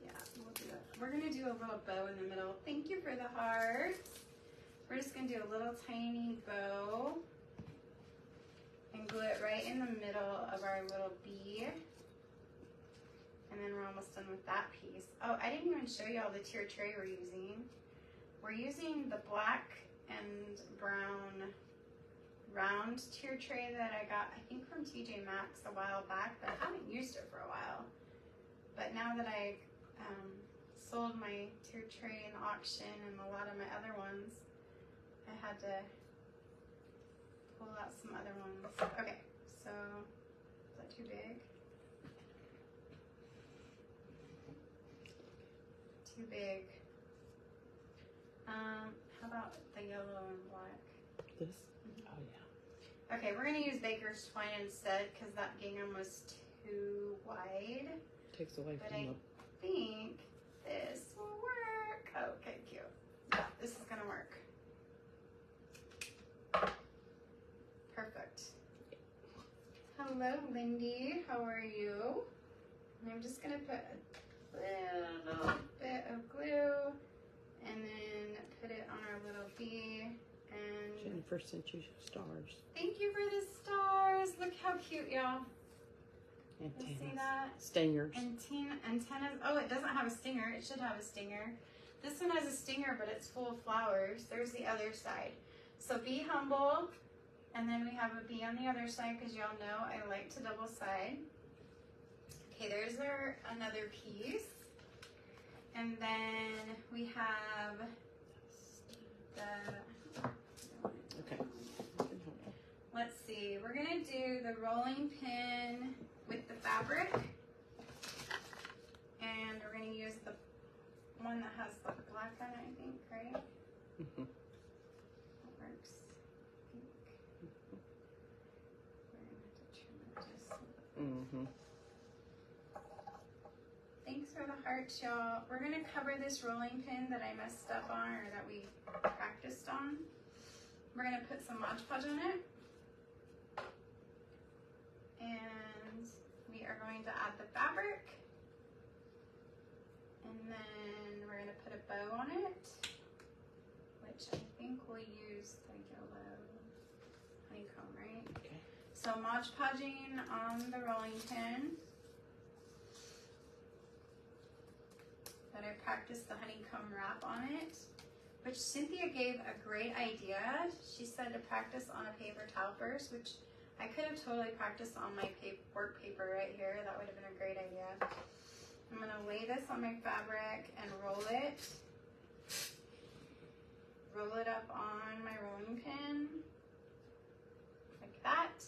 Yeah, we'll do it. We're gonna do a little bow in the middle. Thank you for the hearts. We're just gonna do a little tiny bow and glue it right in the middle of our little bee. And then we're almost done with that piece. Oh, I didn't even show you all the tier tray we're using. We're using the black and brown round tier tray that I got, I think from TJ Maxx a while back, but I haven't used it for a while. But now that I sold my tier tray in the auction and a lot of my other ones, I had to pull out some other ones. Okay, so is that too big? Too big. How about the yellow and black? This? Oh, yeah. Okay, we're going to use baker's twine instead because that gingham was too wide. Takes away But from I think this will work. Oh, okay, cute. Yeah, this is going to work. Perfect. Hello, Lindy. How are you? And I'm just going to put a little bit of glue and then put it on our little bee. And Jennifer sent you stars. thank you for the stars. Look how cute, y'all. Antennas. You see that? Stingers. Antennas. Oh, it doesn't have a stinger. It should have a stinger. This one has a stinger, but it's full of flowers. There's the other side. So be humble. And then we have a bee on the other side because y'all know I like to double side. Okay, there's our another piece. And then we have the... Okay. Let's see, we're gonna do the rolling pin with the fabric. And we're gonna use the one that has the black on it, I think, right? Mm-hmm. That works. I think. We're gonna have to trim it just. Mm-hmm. Thanks for the hearts, y'all. We're gonna cover this rolling pin that I messed up on, or that we practiced on. We're gonna put some Mod Podge on it. And we are going to add the fabric. And then we're gonna put a bow on it, which I think we'll use the yellow honeycomb, right? Okay. So Mod Podging on the rolling pin. But I practiced the honeycomb wrap on it, which Cynthia gave a great idea. She said to practice on a paper towel first, which I could have totally practiced on my work paper right here. That would have been a great idea. I'm gonna lay this on my fabric and roll it. Roll it up on my rolling pin, like that.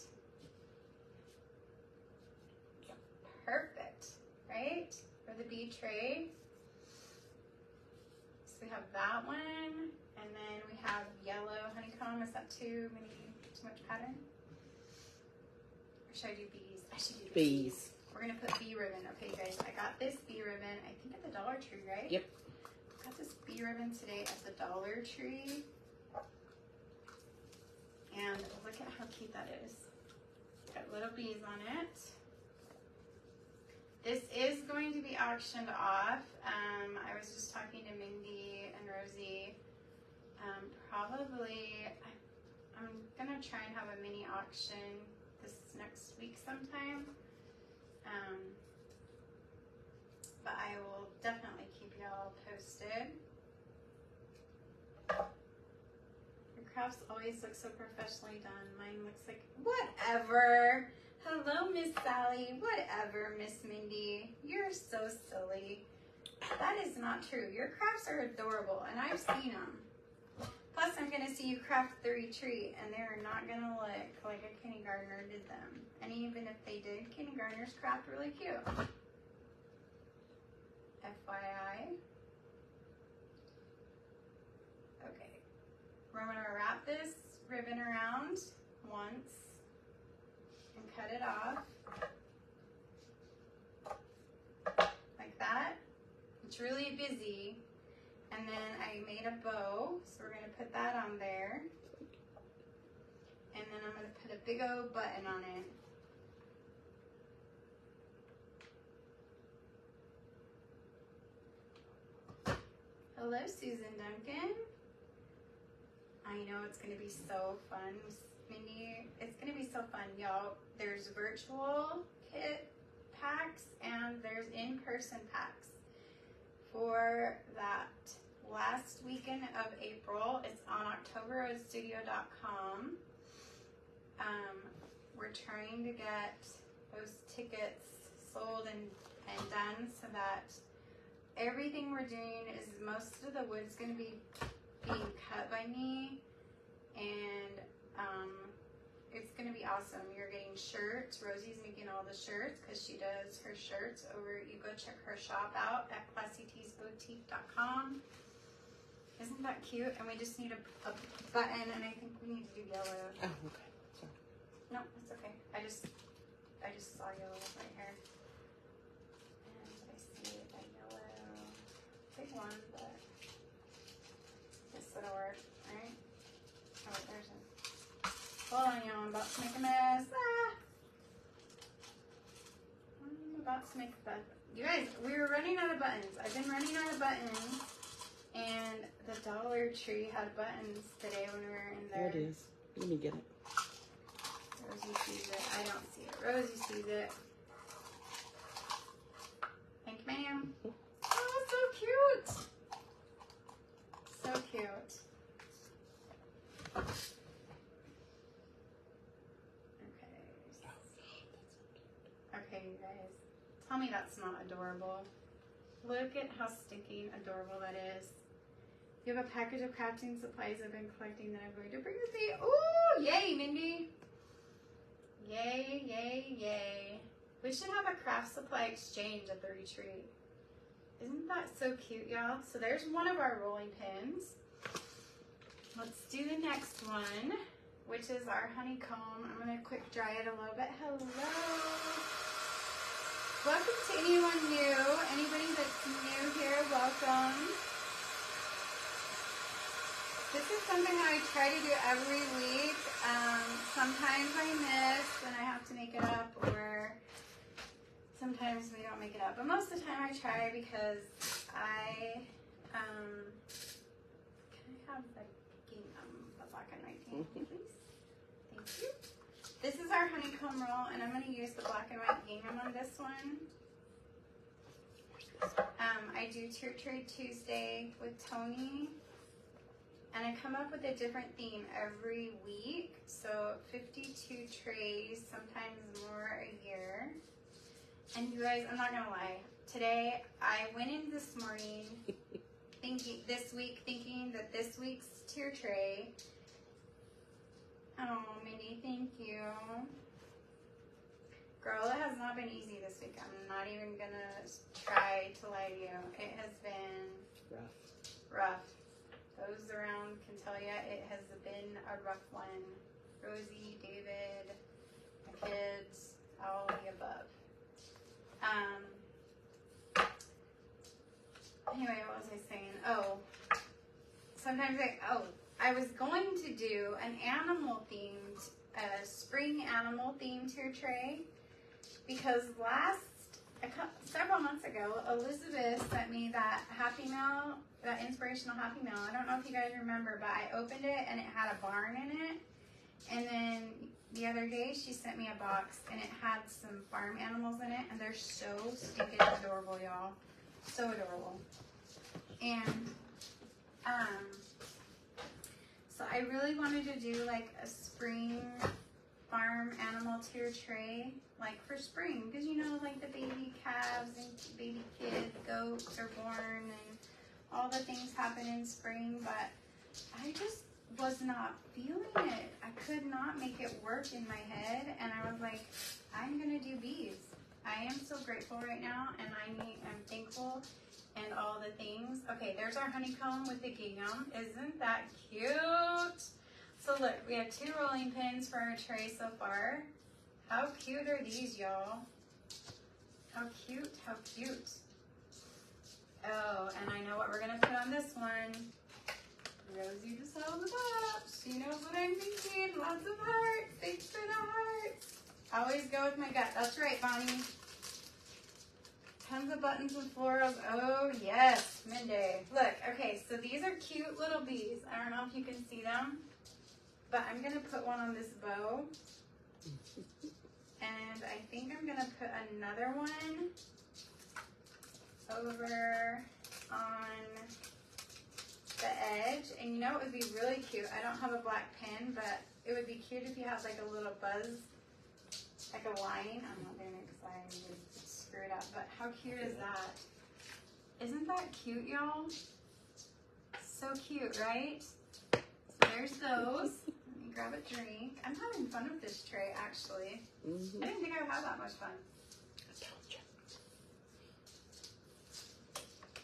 Perfect, right? For the bee tray. So we have that one, and then we have yellow honeycomb. Is that too much pattern? Or should I do bees? I should do Bees. We're gonna put bee ribbon. Okay, guys, I got this bee ribbon, I think at the Dollar Tree, right? Yep. Got this bee ribbon today at the Dollar Tree. And look at how cute that is. Got little bees on it. This is going to be auctioned off. I was just talking to Mindy and Rosie. Probably, I'm gonna try and have a mini auction this next week sometime. But I will definitely keep y'all posted. Your crafts always look so professionally done. Mine looks like, whatever. Hello, Miss Sally. Whatever, Miss Mindy. You're so silly. That is not true. Your crafts are adorable, and I've seen them. Plus, I'm going to see you craft the retreat, and they're not going to look like a kindergartner did them. And even if they did, kindergartners craft really cute. FYI. Okay. We're going to wrap this ribbon around once and cut it off. Like that. It's really busy. And then I made a bow, so we're going to put that on there. And then I'm going to put a big old button on it. Hello, Susan Duncan. I know it's going to be so fun, Mindy. It's going to be so fun, y'all. There's virtual kit packs and there's in-person packs. For that last weekend of April, it's on octoberroadstudio.com. We're trying to get those tickets sold and done so that everything we're doing is most of the wood's going to be being cut by me, and it's going to be awesome. You're getting shirts. Rosie's making all the shirts because she does her shirts over. You go check her shop out at classyteasboutique.com. Isn't that cute? And we just need a button, and I think we need to do yellow. Oh, okay. Sorry. No, it's okay. I just saw yellow right here. And I see a yellow big one, but this would work, right? Oh, there's a... Hold on, y'all. I'm about to make a mess. Ah! I'm about to make a mess. You guys, we were running out of buttons. I've been running out of buttons. And the Dollar Tree had buttons today when we were in there. There it is. Let me get it. Rosie sees it. I don't see it. Rosie sees it. Thank you, ma'am. Oh, so cute. So cute. Okay, you guys. Tell me that's not adorable. Look at how stinking adorable that is. You have a package of crafting supplies I've been collecting that I'm going to bring with me. Ooh, yay, Mindy. Yay, yay, yay. We should have a craft supply exchange at the retreat. Isn't that so cute, y'all? So there's one of our rolling pins. Let's do the next one, which is our honeycomb. I'm going to quick dry it a little bit. Hello. Welcome to anyone new. Anybody that's new here, welcome. This is something I try to do every week. Sometimes I miss and I have to make it up, or sometimes we don't make it up. But most of the time I try because I, can I have the gingham, the black and white gingham, please? Thank you. This is our honeycomb roll, and I'm going to use the black and white gingham on this one. I do Tier Trade Tuesday with Toni, and I come up with a different theme every week. So 52 trays, sometimes more a year. And you guys, I'm not going to lie. Today, I went in this morning thinking that this week's tier tray. Oh, Mindy, thank you. Girl, it has not been easy this week. I'm not even gonna try to lie to you. It has been rough. Those around can tell you it has been a rough one. Rosie, David, my kids, all of the above. Anyway, what was I saying? Oh, sometimes I was going to do an animal themed, spring animal themed tier tray, because several months ago, Elizabeth sent me that Happy Mail, that inspirational Happy Mail. I don't know if you guys remember, but I opened it and it had a barn in it. And then the other day she sent me a box and it had some farm animals in it, and they're so stinking adorable, y'all. So adorable. And so I really wanted to do like a spring farm animal tier tray, like for spring, because you know, like the baby calves and baby kids, goats are born, and all the things happen in spring. But I just was not feeling it. I could not make it work in my head, and I was like, I'm gonna do bees. I am so grateful right now, and I'm thankful and all the things. Okay, there's our honeycomb with the gingham. Isn't that cute? So look, we have 2 rolling pins for our tray so far. How cute are these, y'all? How cute, how cute. Oh, and I know what we're gonna put on this one. Rosie just held it up. She knows what I'm thinking. Lots of hearts. Thanks for the hearts. Always go with my gut. That's right, Bonnie. Tons of buttons and florals. Oh, yes. Midday. Look, okay, so these are cute little bees. I don't know if you can see them, but I'm going to put one on this bow. And I think I'm going to put another one over on the edge. And you know it would be really cute? I don't have a black pen, but it would be cute if you had like a little buzz, like a line. I'm not doing it because I would screw it up, but how cute is that? Isn't that cute, y'all? So cute, right? So there's those. Let me grab a drink. I'm having fun with this tray, actually. I didn't think I would have that much fun.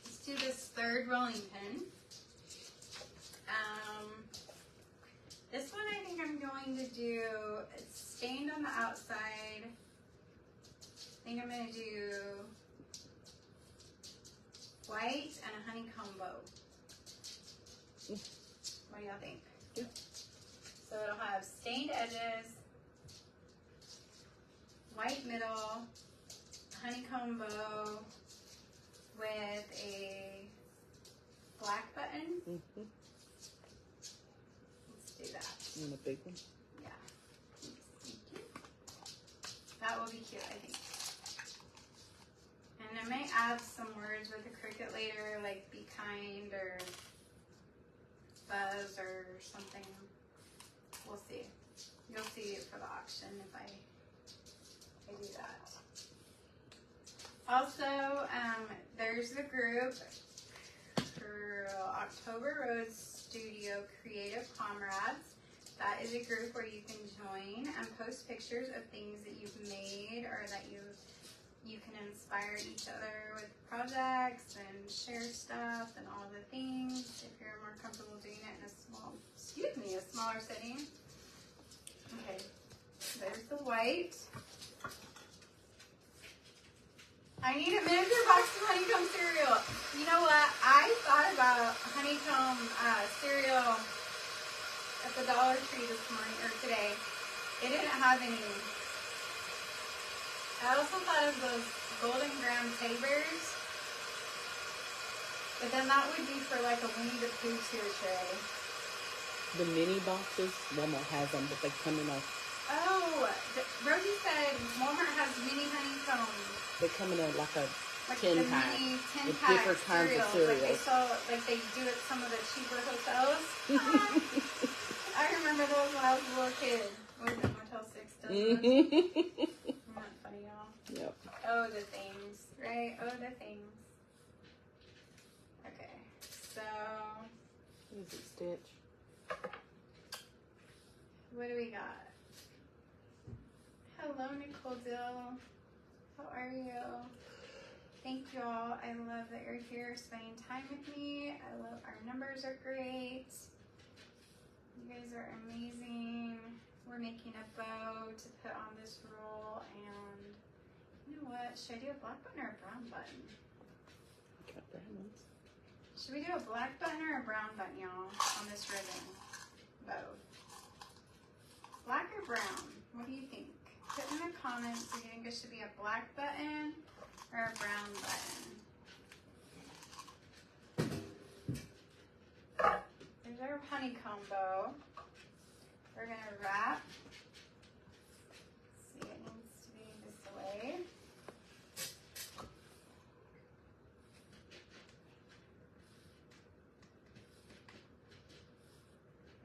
Let's do this 3rd rolling pin. This one I think I'm going to do, it's stained on the outside. I think I'm going to do white and a honeycomb bow. What do y'all think? Yeah. So it'll have stained edges, white middle, honeycomb bow with a black button. Let's do that. And a big one? Yeah. Thank you. That will be cute, I think. And I may add some words with the Cricut later, like be kind or buzz or something. We'll see. You'll see it for the auction if I do that. Also, there's the group for October Road Studio Creative Comrades. That is a group where you can join and post pictures of things that you've made or that you can inspire each other with projects and share stuff and all the things if you're more comfortable doing it in a smaller setting. Okay, there's the white. I need a miniature box of honeycomb cereal. You know what? I thought about honeycomb cereal at the Dollar Tree this morning, or today. It didn't have any. I also thought of those Golden Graham teddy bears. But then that would be for like a Winnie the Pooh tier tray. The mini boxes, Walmart has them, but they come in a... Oh, Rosie said Walmart has mini honeycomb. They come in a, like a Like 10 the pack. mini 10 with pack different kinds of cereals. Like they cereals. sell, like they do at some of the cheaper hotels. I remember those when I was a little kid. What was it, Motel 6 does those? Isn't that funny, y'all? Yep. Oh, the things, right? Oh, the things. Okay, so What is it, Stitch? what do we got? Hello, Nicole Dill. How are you? Thank you all. I love that you're here spending time with me. I love our numbers are great. You guys are amazing. We're making a bow to put on this roll, and you know what? Should I do a black button or a brown button? Got brown ones. Should we do a black button or a brown button, y'all, on this ribbon bow? Black or brown? What do you think? Put in the comments if you think it should be a black button or a brown button. There's our honeycomb bow. We're going to wrap. See, it needs to be this way.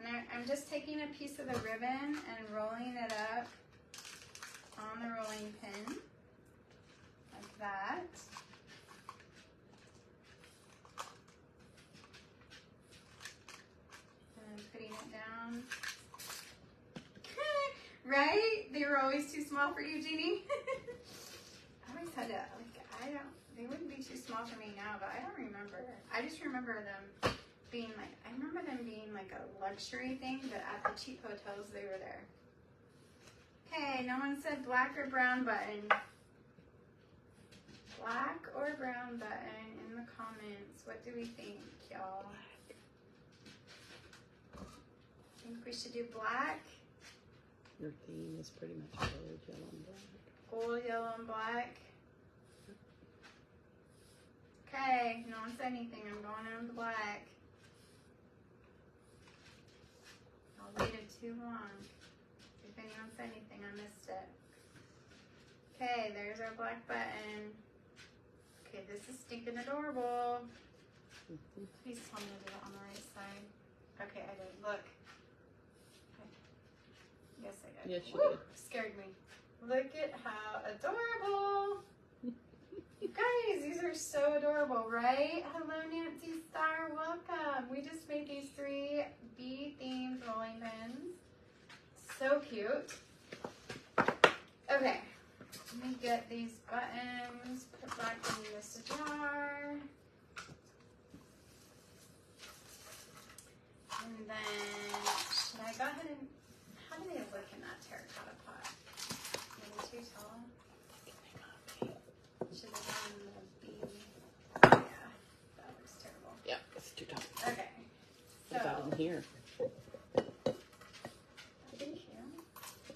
And I'm just taking a piece of the ribbon and rolling it up on the rolling pin, like that. And then putting it brown. Right? They were always too small for you, Jeannie? I always had to, like, they wouldn't be too small for me now, but I don't remember. I just remember them being like, a luxury thing, but at the cheap hotels, they were there. Okay, no one said black or brown button. Black or brown button in the comments. What do we think, y'all? Think we should do black? Your theme is pretty much gold, yellow, and black. Gold, yellow, and black. Okay, no one said anything. I'm going in with black. I waited too long. If anyone said anything, I missed it. Okay, there's our black button. Okay, this is stinking adorable. Please tell me to do it on the right side. Okay, I did. Look. Yes, I did. Yes, you Woo! did. Scared me. Look at how adorable. You guys, these are so adorable, right? Hello, Nancy Star. Welcome. We just made these 3 bee-themed rolling pins. So cute. Okay. Let me get these buttons put back in this jar. And then, should I go ahead and, how do they look in that terracotta pot? Maybe too tall? Should I go in the bee? Yeah, that looks terrible. Yeah, it's too tall. Okay. Put that in here. Thank you. I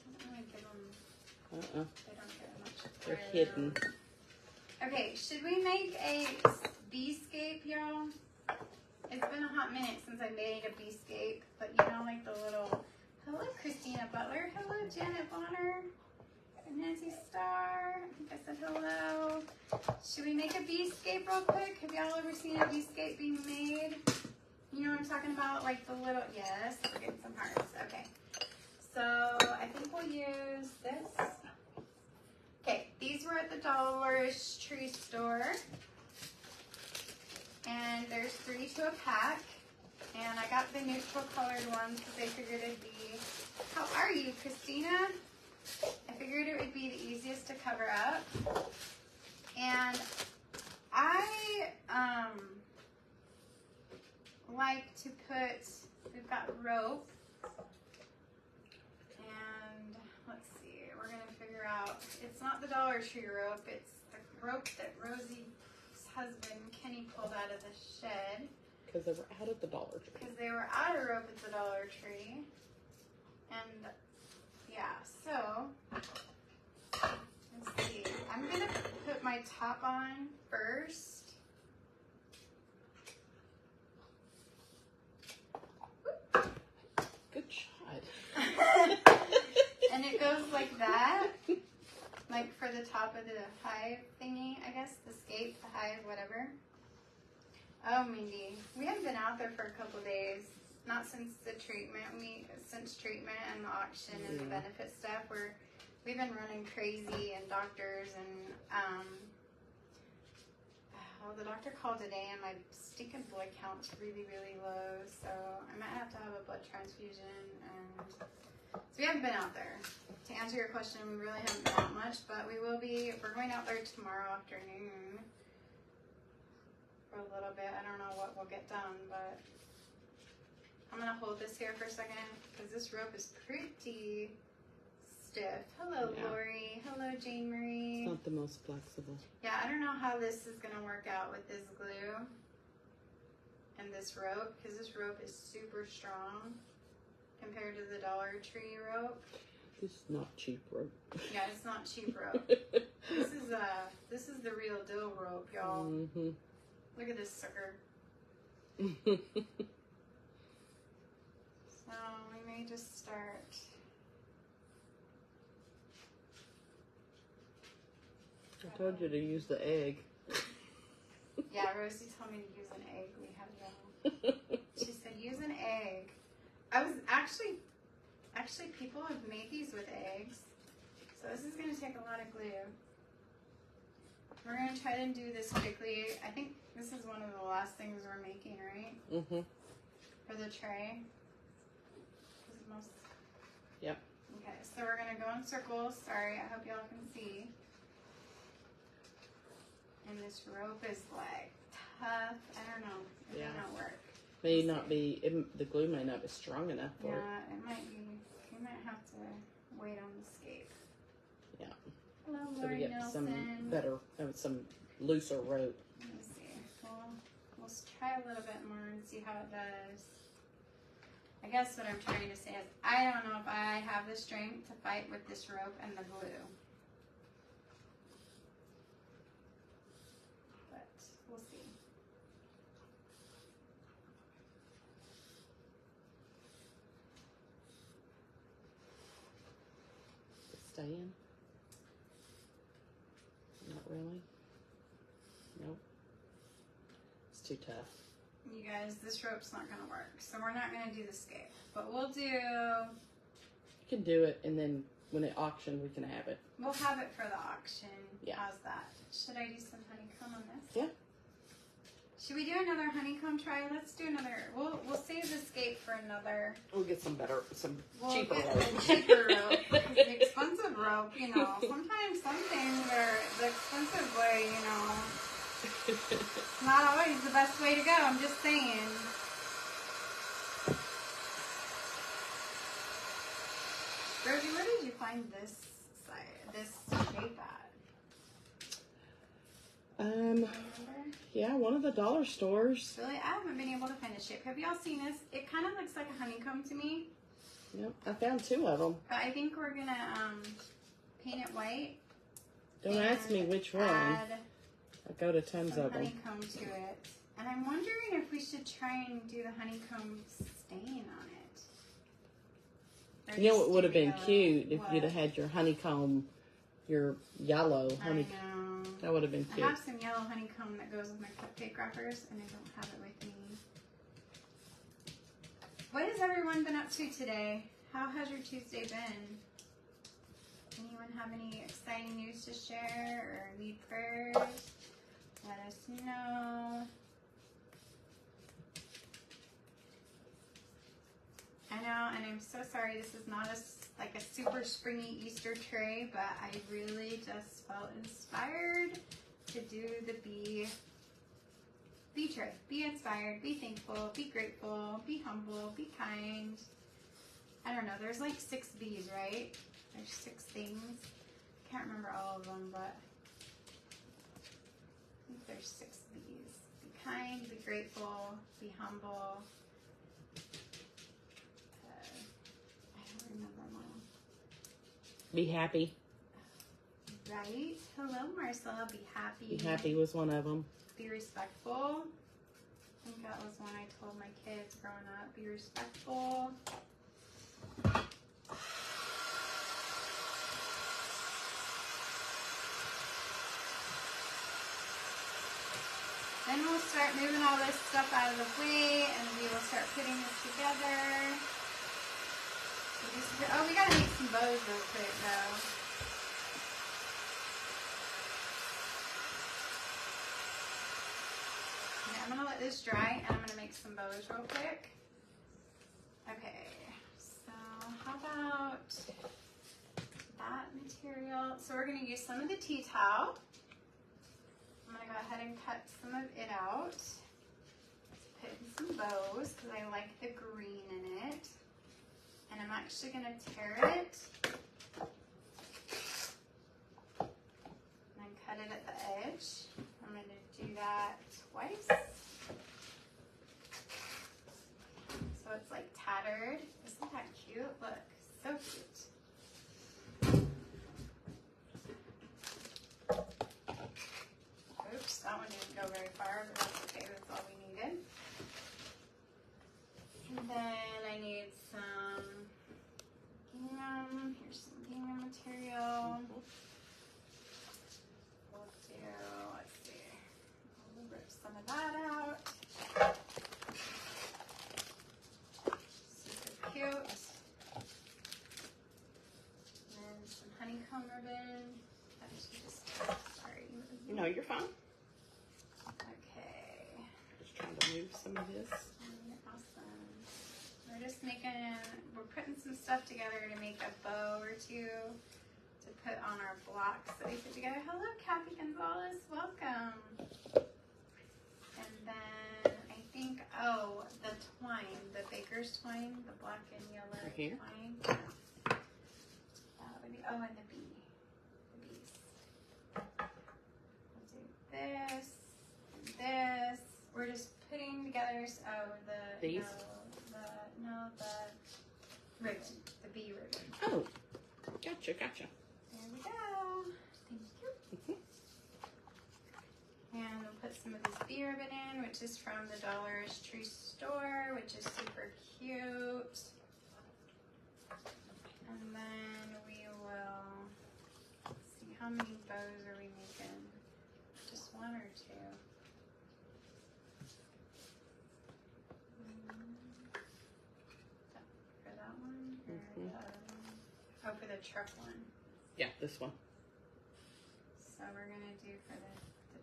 don't really give them, they don't get much. They're hidden. Okay, should we make a bee-scape, y'all? It's been a hot minute since I made a bee-scape, but you know, like the little, hello Christina Butler, hello Janet Bonner, and Nancy Star, I think I said hello. Should we make a bee-scape real quick? Have y'all ever seen a bee-scape being made? You know what I'm talking about? Like the little, yes, we're getting some hearts, okay. So I think we'll use this. Okay, these were at the Dollar Tree store. And there's 3 to a pack. And I got the neutral colored ones because I figured it'd be, how are you, Christina? I figured it would be the easiest to cover up. And I like to put, we've got rope. And let's see, we're going to figure out, it's not the Dollar Tree rope, it's the rope that Rosie's husband, Kenny, pulled out of the shed. Because they were out at the Dollar Tree. Because they were out of rope at the Dollar Tree. And, yeah, so, let's see. I'm going to put my top on first. Good shot. And it goes like that. Like for the top of the hive thingy, I guess. The scape, the hive, whatever. Oh, Mindy. We haven't been out there for a couple days. Not since the treatment. Since treatment and the auction and the benefit stuff. We've been running crazy and doctors and well, the doctor called today and my stinking blood count's really, really low. So I might have to have a blood transfusion. And so we haven't been out there. To answer your question, we really haven't been out much, but we will be. We're going out there tomorrow afternoon for a little bit. I don't know what we'll get done, but I'm going to hold this here for a second because this rope is pretty stiff. Hello, Yeah. Lori. Hello, Jane Marie. It's not the most flexible. Yeah, I don't know how this is going to work out with this glue and this rope because this rope is super strong compared to the Dollar Tree rope. This is not cheap rope. Yeah, it's not cheap rope. This is the real deal rope, y'all. Mm-hmm. Look at this sucker. So we may just start. I told you to use the egg. Yeah, Rosie told me to use an egg. We have no. She said use an egg. I was actually people have made these with eggs. So this is going to take a lot of glue. We're going to try to do this quickly. I think this is one of the last things we're making, right? Mm-hmm. For the tray. almost. Yep. Okay, so we're gonna go in circles. Sorry, I hope y'all can see. And this rope is like tough. I don't know. It may not work. May not be. The glue may not be strong enough for it. Yeah, it might be. We might have to wait on the scape. Yeah. Hello, So Lori we get Nelson. some better, some looser rope. Let me see. We'll try a little bit more and see how it does. I guess what I'm trying to say is I don't know if I have the strength to fight with this rope and the glue. But we'll see. Stay in? Not really. Nope. It's too tough. You guys, this rope's not going to work. So we're not going to do the scape. But we'll do... You can do it, and then when it auction, we can have it. We'll have it for the auction. Yeah. How's that? Should I do some honeycomb on this? Yeah. Should we do another honeycomb try? Let's do another. We'll save the scape for another. We'll get some better, some We'll cheaper get rope. the cheaper rope. The expensive rope, you know. Sometimes some things are the expensive way, you know. Not always the best way to go. I'm just saying. Rosie, where did you find this shape at? Remember? Yeah, one of the dollar stores. Really, I haven't been able to find a shape. Have y'all seen this? It kind of looks like a honeycomb to me. Yep, I found 2 of them. But I think we're gonna paint it white. Don't ask me which one. Add I go to tons some of them. honeycomb to it. And I'm wondering if we should try and do the honeycomb stain on it. Or You know just what would have do been yellow. cute if What? you'd have had your honeycomb, your yellow I honeycomb. know. That would have been I cute. have some yellow honeycomb that goes with my cupcake wrappers, and I don't have it with me. What has everyone been up to today? How has your Tuesday been? Anyone have any exciting news to share or need prayers? Let us know. I know, and I'm so sorry this is not like a super springy Easter tray, but I really just felt inspired to do the bee tray. Be inspired, be thankful, be grateful, be humble, be kind. I don't know, there's like 6 B's, right? There's 6 things. I can't remember all of them, but I think there's 6 B's. Be kind, be grateful, be humble. I don't remember them all. Be happy. Right? Hello, Marcella. Be happy. Be happy was one of them. Be respectful. I think that was one I told my kids growing up. Be respectful. Then we'll start moving all this stuff out of the way, and we will start putting this together. Oh, we gotta make some bows real quick, though. Okay, I'm gonna let this dry, and I'm gonna make some bows real quick. Okay, so how about that material? So we're gonna use some of the tea towel. I'm gonna go ahead and cut some of it out. Let's put in some bows because I like the green in it. And I'm actually gonna tear it and cut it at the edge. I'm gonna do that twice. So it's like tattered. Isn't that cute? Look, so cute. Oops, that one didn't go very far, but that's okay, that's all we needed. And then I need some gingham. Here's some gingham material. We'll do, let's see, we'll rip some of that out. Super cute. And then some honeycomb ribbon. That is just, sorry. No, you're fine. Okay. Just trying to move some of this. Awesome. we're putting some stuff together to make a bow or two to put on our blocks that we put together. Hello, Kathy Gonzalez, welcome. And then I think, the twine, the baker's twine, the black and yellow here. twine. That would be, and the bees. We'll do this and this. We're just putting together, these? The ribbon, the bee ribbon. Oh, gotcha. There we go. Thank you. And we'll put some of this bee ribbon in, which is from the Dollar Tree store, which is super cute. And then we will see how many bows are we making. Just one or two. For that one or the other one? Oh, for the truck one. Yeah, this one. So we're gonna do for the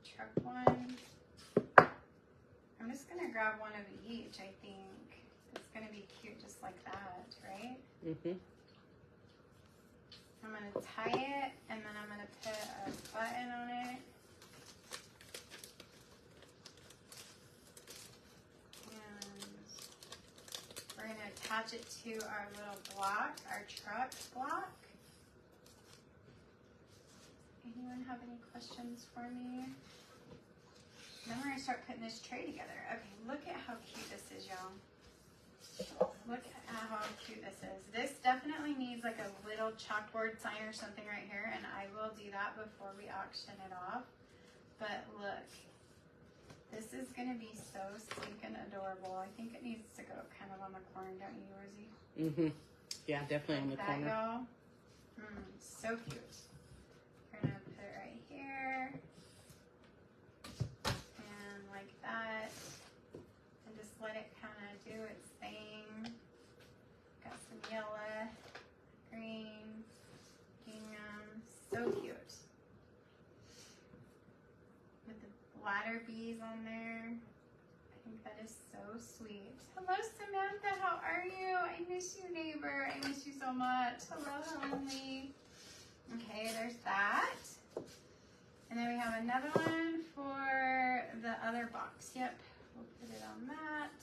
truck one. I'm just gonna grab one of each, I think. It's gonna be cute just like that, right? Mm-hmm. I'm gonna tie it and then I'm gonna put a button on it. And we're gonna attach it to our little block, our truck block. Anyone have any questions for me? Then we're gonna start putting this tray together. Okay, look at how cute this is, y'all. Look at how cute this is. This definitely needs like a little chalkboard sign or something right here, and I will do that before we auction it off. But look, this is gonna be so stinking adorable. I think it needs to go kind of on the corner, don't you, Rosie? Mm-hmm. Yeah, definitely like on the corner. Y'all. So cute. We're gonna put it right here. And like that. And just let it kind of do its thing. Got some yellow, green, gingham. So cute. With the bladder bees on there. I think that is so sweet. Hello, Samantha. How are you? I miss you, neighbor. I miss you so much. Hello, Heavenly. Okay, there's that. And then we have another one for the other box. Yep, we'll put it on that.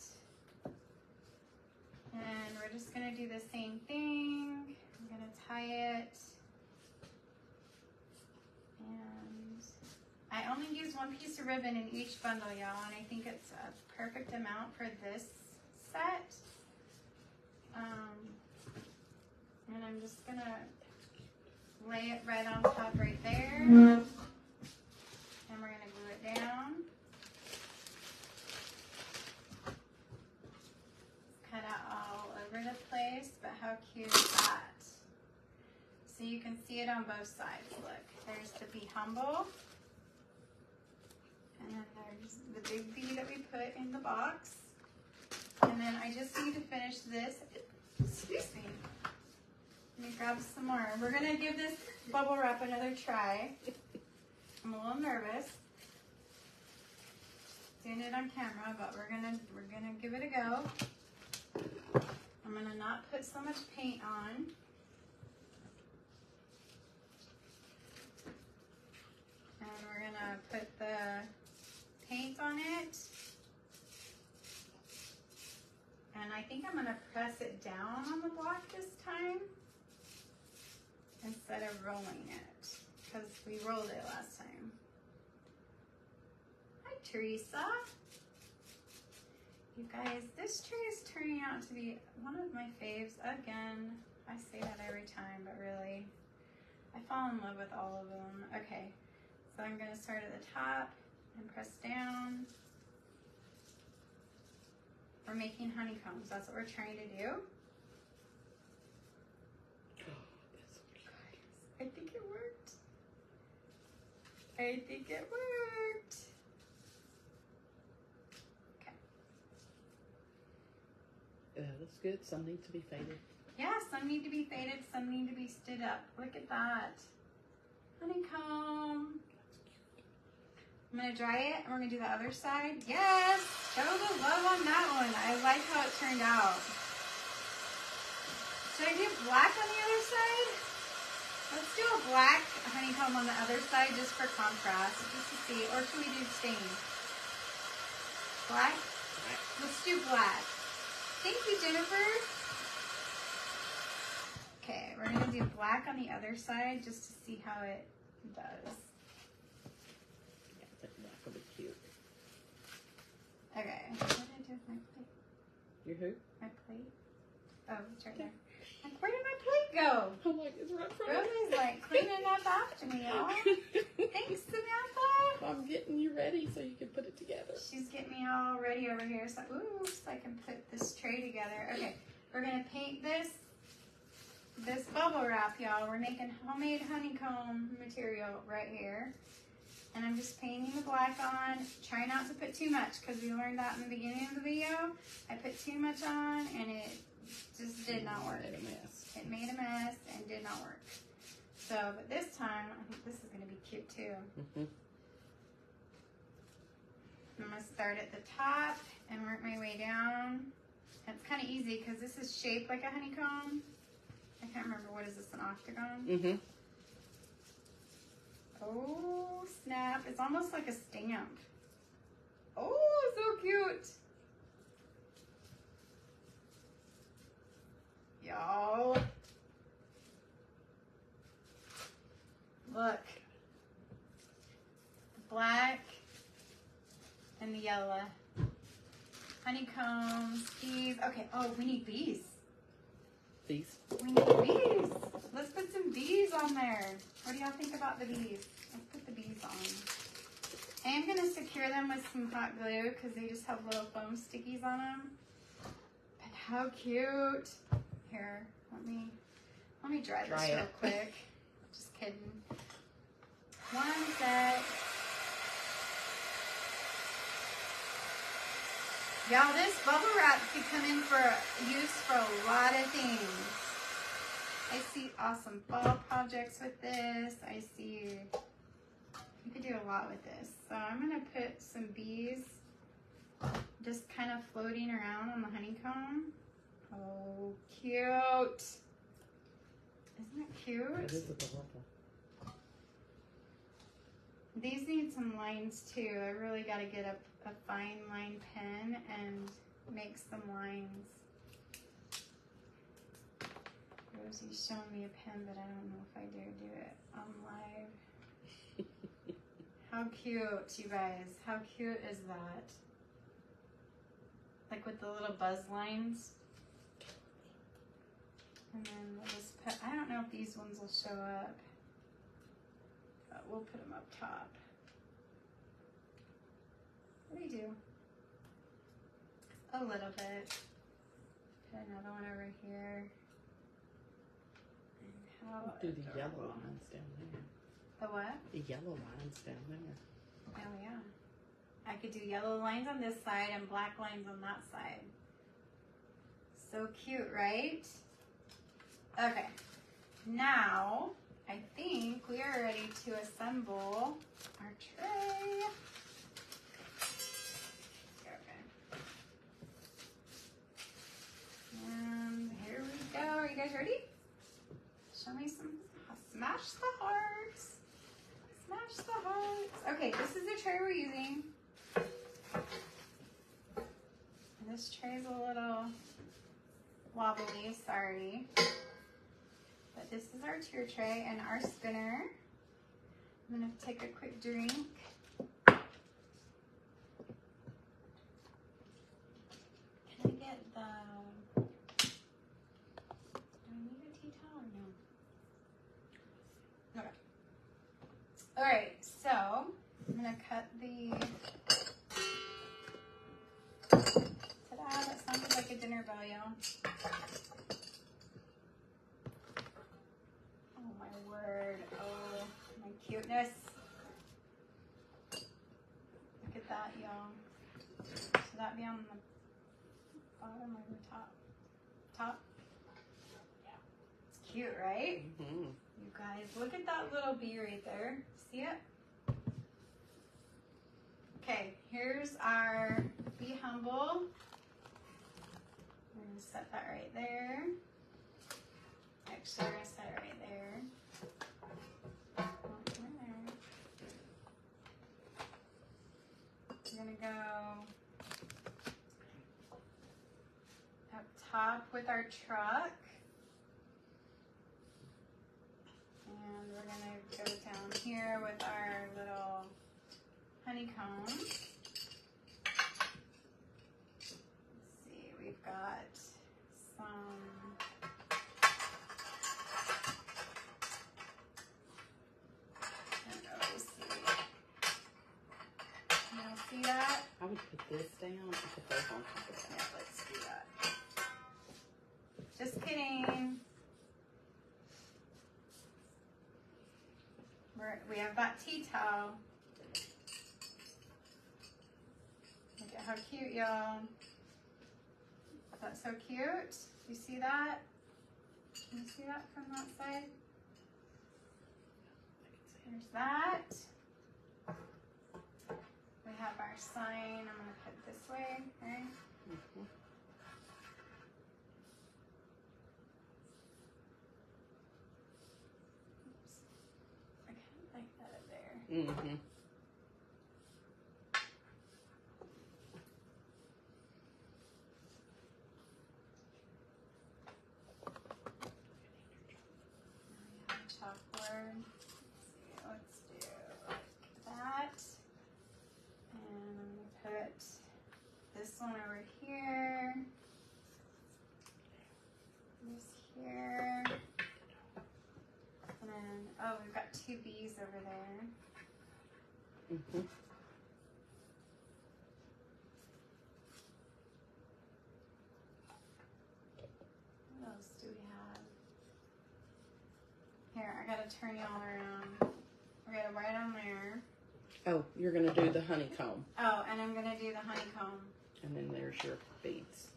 And we're just gonna do the same thing. I'm gonna tie it. And I only use one piece of ribbon in each bundle, y'all, and I think it's a perfect amount for this set. And I'm just gonna lay it right on top right there. And we're gonna glue it down. Cut out all over the place, but how cute is that? So you can see it on both sides. Look, there's the Be Humble. And then there's the big bee that we put in the box. And then I just need to finish this. Excuse me. Let me grab some more. We're gonna give this bubble wrap another try. I'm a little nervous doing it on camera, but we're gonna give it a go. I'm gonna not put so much paint on. And we're gonna put the paint on it. And I think I'm gonna press it down on the block this time instead of rolling it, because we rolled it last time. Hi, Teresa. You guys, this tree is turning out to be one of my faves again. I say that every time, but really, I fall in love with all of them. Okay, so I'm gonna start at the top and press down. We're making honeycombs. That's what we're trying to do. I think it worked. I think it worked. Okay. That's good. Some need to be faded. Yeah, some need to be faded, some need to be stood up. Look at that. Honeycomb. I'm gonna dry it and we're gonna do the other side. Yes! Show the love on that one. I like how it turned out. Should I do black on the other side? Let's do a black honeycomb on the other side just for contrast, just to see. Or should we do stain? Black? Let's do black. Thank you, Jennifer. Okay, we're going to do black on the other side just to see how it does. Yeah, that will be cute. Okay, what did I do with my plate? Your who? My plate? Oh, it's right there. Like, where did my plate go? I'm like, it's right from Rosa's like cleaning up after me, y'all. Thanks, Samantha. I'm getting you ready so you can put it together. She's getting me all ready over here, so I can put this tray together. Okay, we're gonna paint this bubble wrap, y'all. We're making homemade honeycomb material right here. And I'm just painting the black on. Try not to put too much because we learned that in the beginning of the video. I put too much on and it just did not work. It made a mess. It made a mess and did not work. So, but this time, I think this is going to be cute too. I'm going to start at the top and work my way down. It's kind of easy because this is shaped like a honeycomb. I can't remember, what is this, an octagon? Oh, snap. It's almost like a stamp. Oh, so cute. Y'all. Look. The black and the yellow. Honeycombs, bees. Okay, oh, we need bees. These? We need bees. Let's put some bees on there. What do y'all think about the bees? Let's put the bees on. I am going to secure them with some hot glue because they just have little foam stickies on them. But how cute. Here, let me dry this real quick. Just kidding. One sec. Y'all, this bubble wrap could come in for use for a lot of things. I see awesome fall projects with this. I see you could do a lot with this. So I'm going to put some bees just kind of floating around on the honeycomb. Oh, cute. Isn't that cute? It is adorable. These need some lines too. I really got to get a fine line pen and make some lines. Rosie's showing me a pen, but I don't know if I dare do it on live. How cute, you guys. How cute is that? Like with the little buzz lines. And then we'll just put, I don't know if these ones will show up, but we'll put them up top. What do you do? A little bit. Put another one over here. And how do the yellow lines down there. The what? The yellow lines down there. Oh yeah. I could do yellow lines on this side and black lines on that side. So cute, right? Okay. Now, I think we are ready to assemble our tray. Okay. And here we go. Are you guys ready? Show me some. Smash the hearts. Smash the hearts. Okay, this is the tray we're using. And this tray is a little wobbly, sorry. But this is our tier tray and our spinner. I'm gonna take a quick drink. Can I get the, do I need a tea towel or no? Okay. All right, so I'm gonna cut the, ta-da, that sounded like a dinner bell, y'all. Oh my word, oh my cuteness. Look at that, y'all. Should that be on the bottom or the top? Top? Yeah. It's cute, right? Mm-hmm. You guys, look at that little bee right there. See it? Okay, here's our Be Humble. We're gonna set that right there. Actually, we're gonna set it right there. We're gonna go up top with our truck. And we're gonna go down here with our little honeycomb. Let's see, we've got some see that? I would put this down and put those on top of that. Yeah, let's do that. Just kidding. We have that tea towel. Look at how cute, y'all. That's so cute. You see that? Can you see that from that side? There's that. We have our sign. I'm going to put it this way, right? Mm-hmm. Oops. I kind of like that up there. Mm-hmm. Chalkboard. Let's do that. And I'm going to put this one over here. This here. And then, oh, we've got 2 bees over there. Mm-hmm. What else do we have? Here, I gotta turn y'all around. We're gonna right on there. Oh, you're going to do the honeycomb. Oh, and I'm gonna do the honeycomb. And then there's your beads.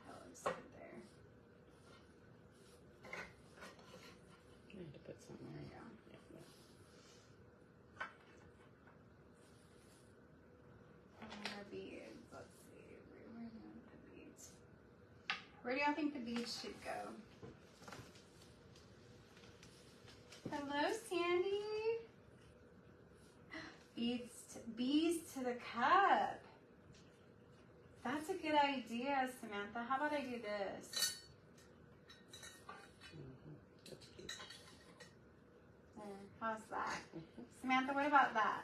That looks good there. I need to put something There you there. go. And the beads. Let's see. Where do you want the beads? Where do y'all think the beads should go? Hello, Sandy. Bees to the cup. That's a good idea, Samantha. How about I do this? Mm-hmm. That's cute. There. How's that? Mm-hmm. Samantha, what about that?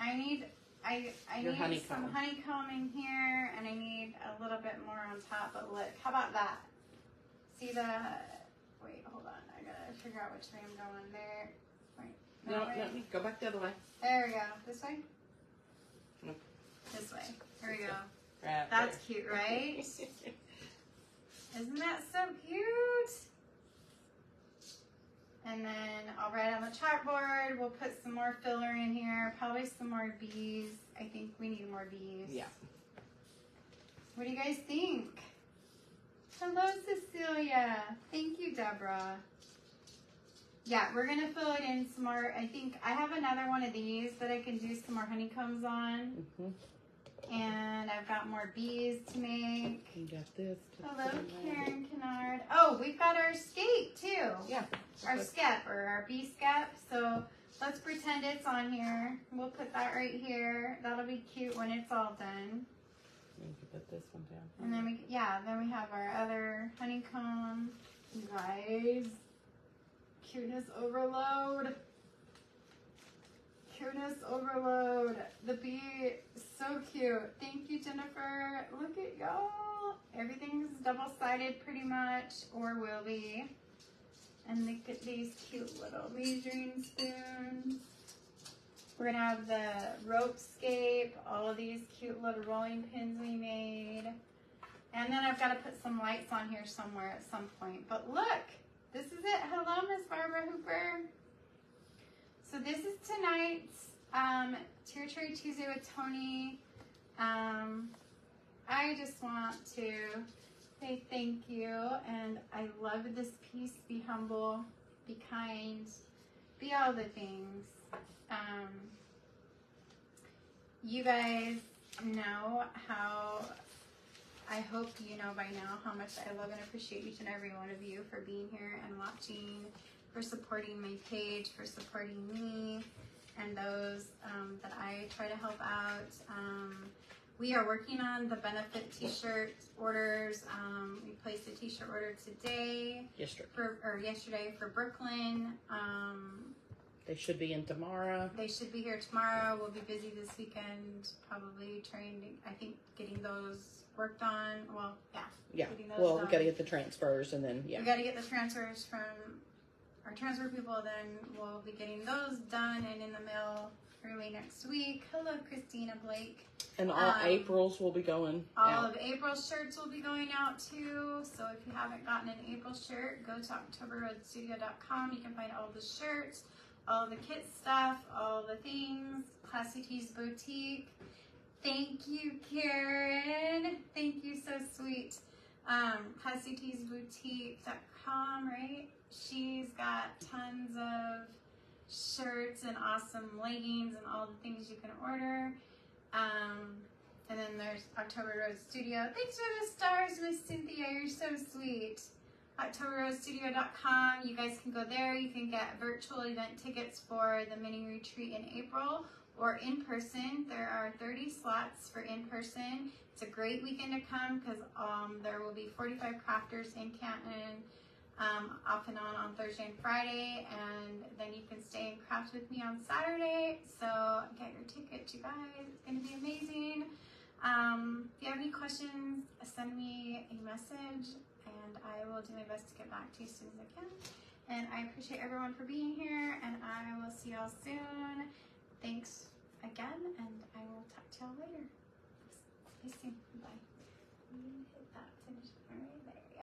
I need Your need honeycomb. some honeycomb in here, and I need a little bit more on top. But look, how about that? See the? Wait, hold on. I gotta figure out which way I'm going. There. Wait. No, That way? go back the other way. There we go. This way. No. This way. There we go. Right That's cute, right? Isn't that so cute? And then I'll write on the chalkboard. We'll put some more filler in here. Probably some more bees. I think we need more bees. Yeah. What do you guys think? Hello, Cecilia. Thank you, Deborah. Yeah, we're going to fill it in some more. I think I have another one of these that I can do some more honeycombs on. Mm-hmm. And I've got more bees to make. You got this. Hello, Karen Kennard. Oh, we've got our scape too. Yeah. Our skep or our bee skep. So let's pretend it's on here. We'll put that right here. That'll be cute when it's all done. You can put this one down. And then we have our other honeycomb. You guys, cuteness overload. Cuteness overload. The bee is so cute. Thank you, Jennifer. Look at y'all. Everything's double-sided pretty much, or will be. And look at these cute little measuring spoons. We're gonna have the rope scape, all of these cute little rolling pins we made. And then I've got to put some lights on here somewhere at some point. But look, this is it. Hello, Miss Barbara Hooper. So this is tonight's Tear Cherry Tuesday with Toni. I just want to say thank you, and I love this piece. Be humble, be kind, be all the things. You guys know how, I hope you know by now how much I love and appreciate each and every one of you for being here and watching, for supporting my page, for supporting me, and those that I try to help out. We are working on the benefit t-shirt orders. We placed a t-shirt order today. Yesterday for Brooklyn. They should be in tomorrow. They should be here tomorrow. We'll be busy this weekend, probably getting those worked on. Well, yeah. Yeah. Well, we got to get the transfers, and then, yeah. We got to get the transfers from our transfer people. Then we'll be getting those done and in the mail early next week. Hello, Christina Blake. And all April's will be going All out. of April's shirts will be going out too. So if you haven't gotten an April shirt, go to OctoberRoadStudio.com. You can find all the shirts, all the kit stuff, all the things. Classy Tees Boutique. Thank you, Karen. Thank you, so sweet. ClassyTeesBoutique.com, right? She's got tons of shirts and awesome leggings and all the things you can order. And then there's October Road Studio. Thanks for the stars, Miss Cynthia. You're so sweet. OctoberRoadStudio.com. You guys can go there. You can get virtual event tickets for the mini retreat in April or in person. There are 30 slots for in person. It's a great weekend to come because there will be 45 crafters in Canton off and on Thursday and Friday, and then you can stay and craft with me on Saturday. So get your ticket, you guys. It's going to be amazing. If you have any questions, send me a message, and I will do my best to get back to you as soon as I can. And I appreciate everyone for being here, and I will see y'all soon. Thanks again, and I will talk to y'all later. Stay soon. Bye.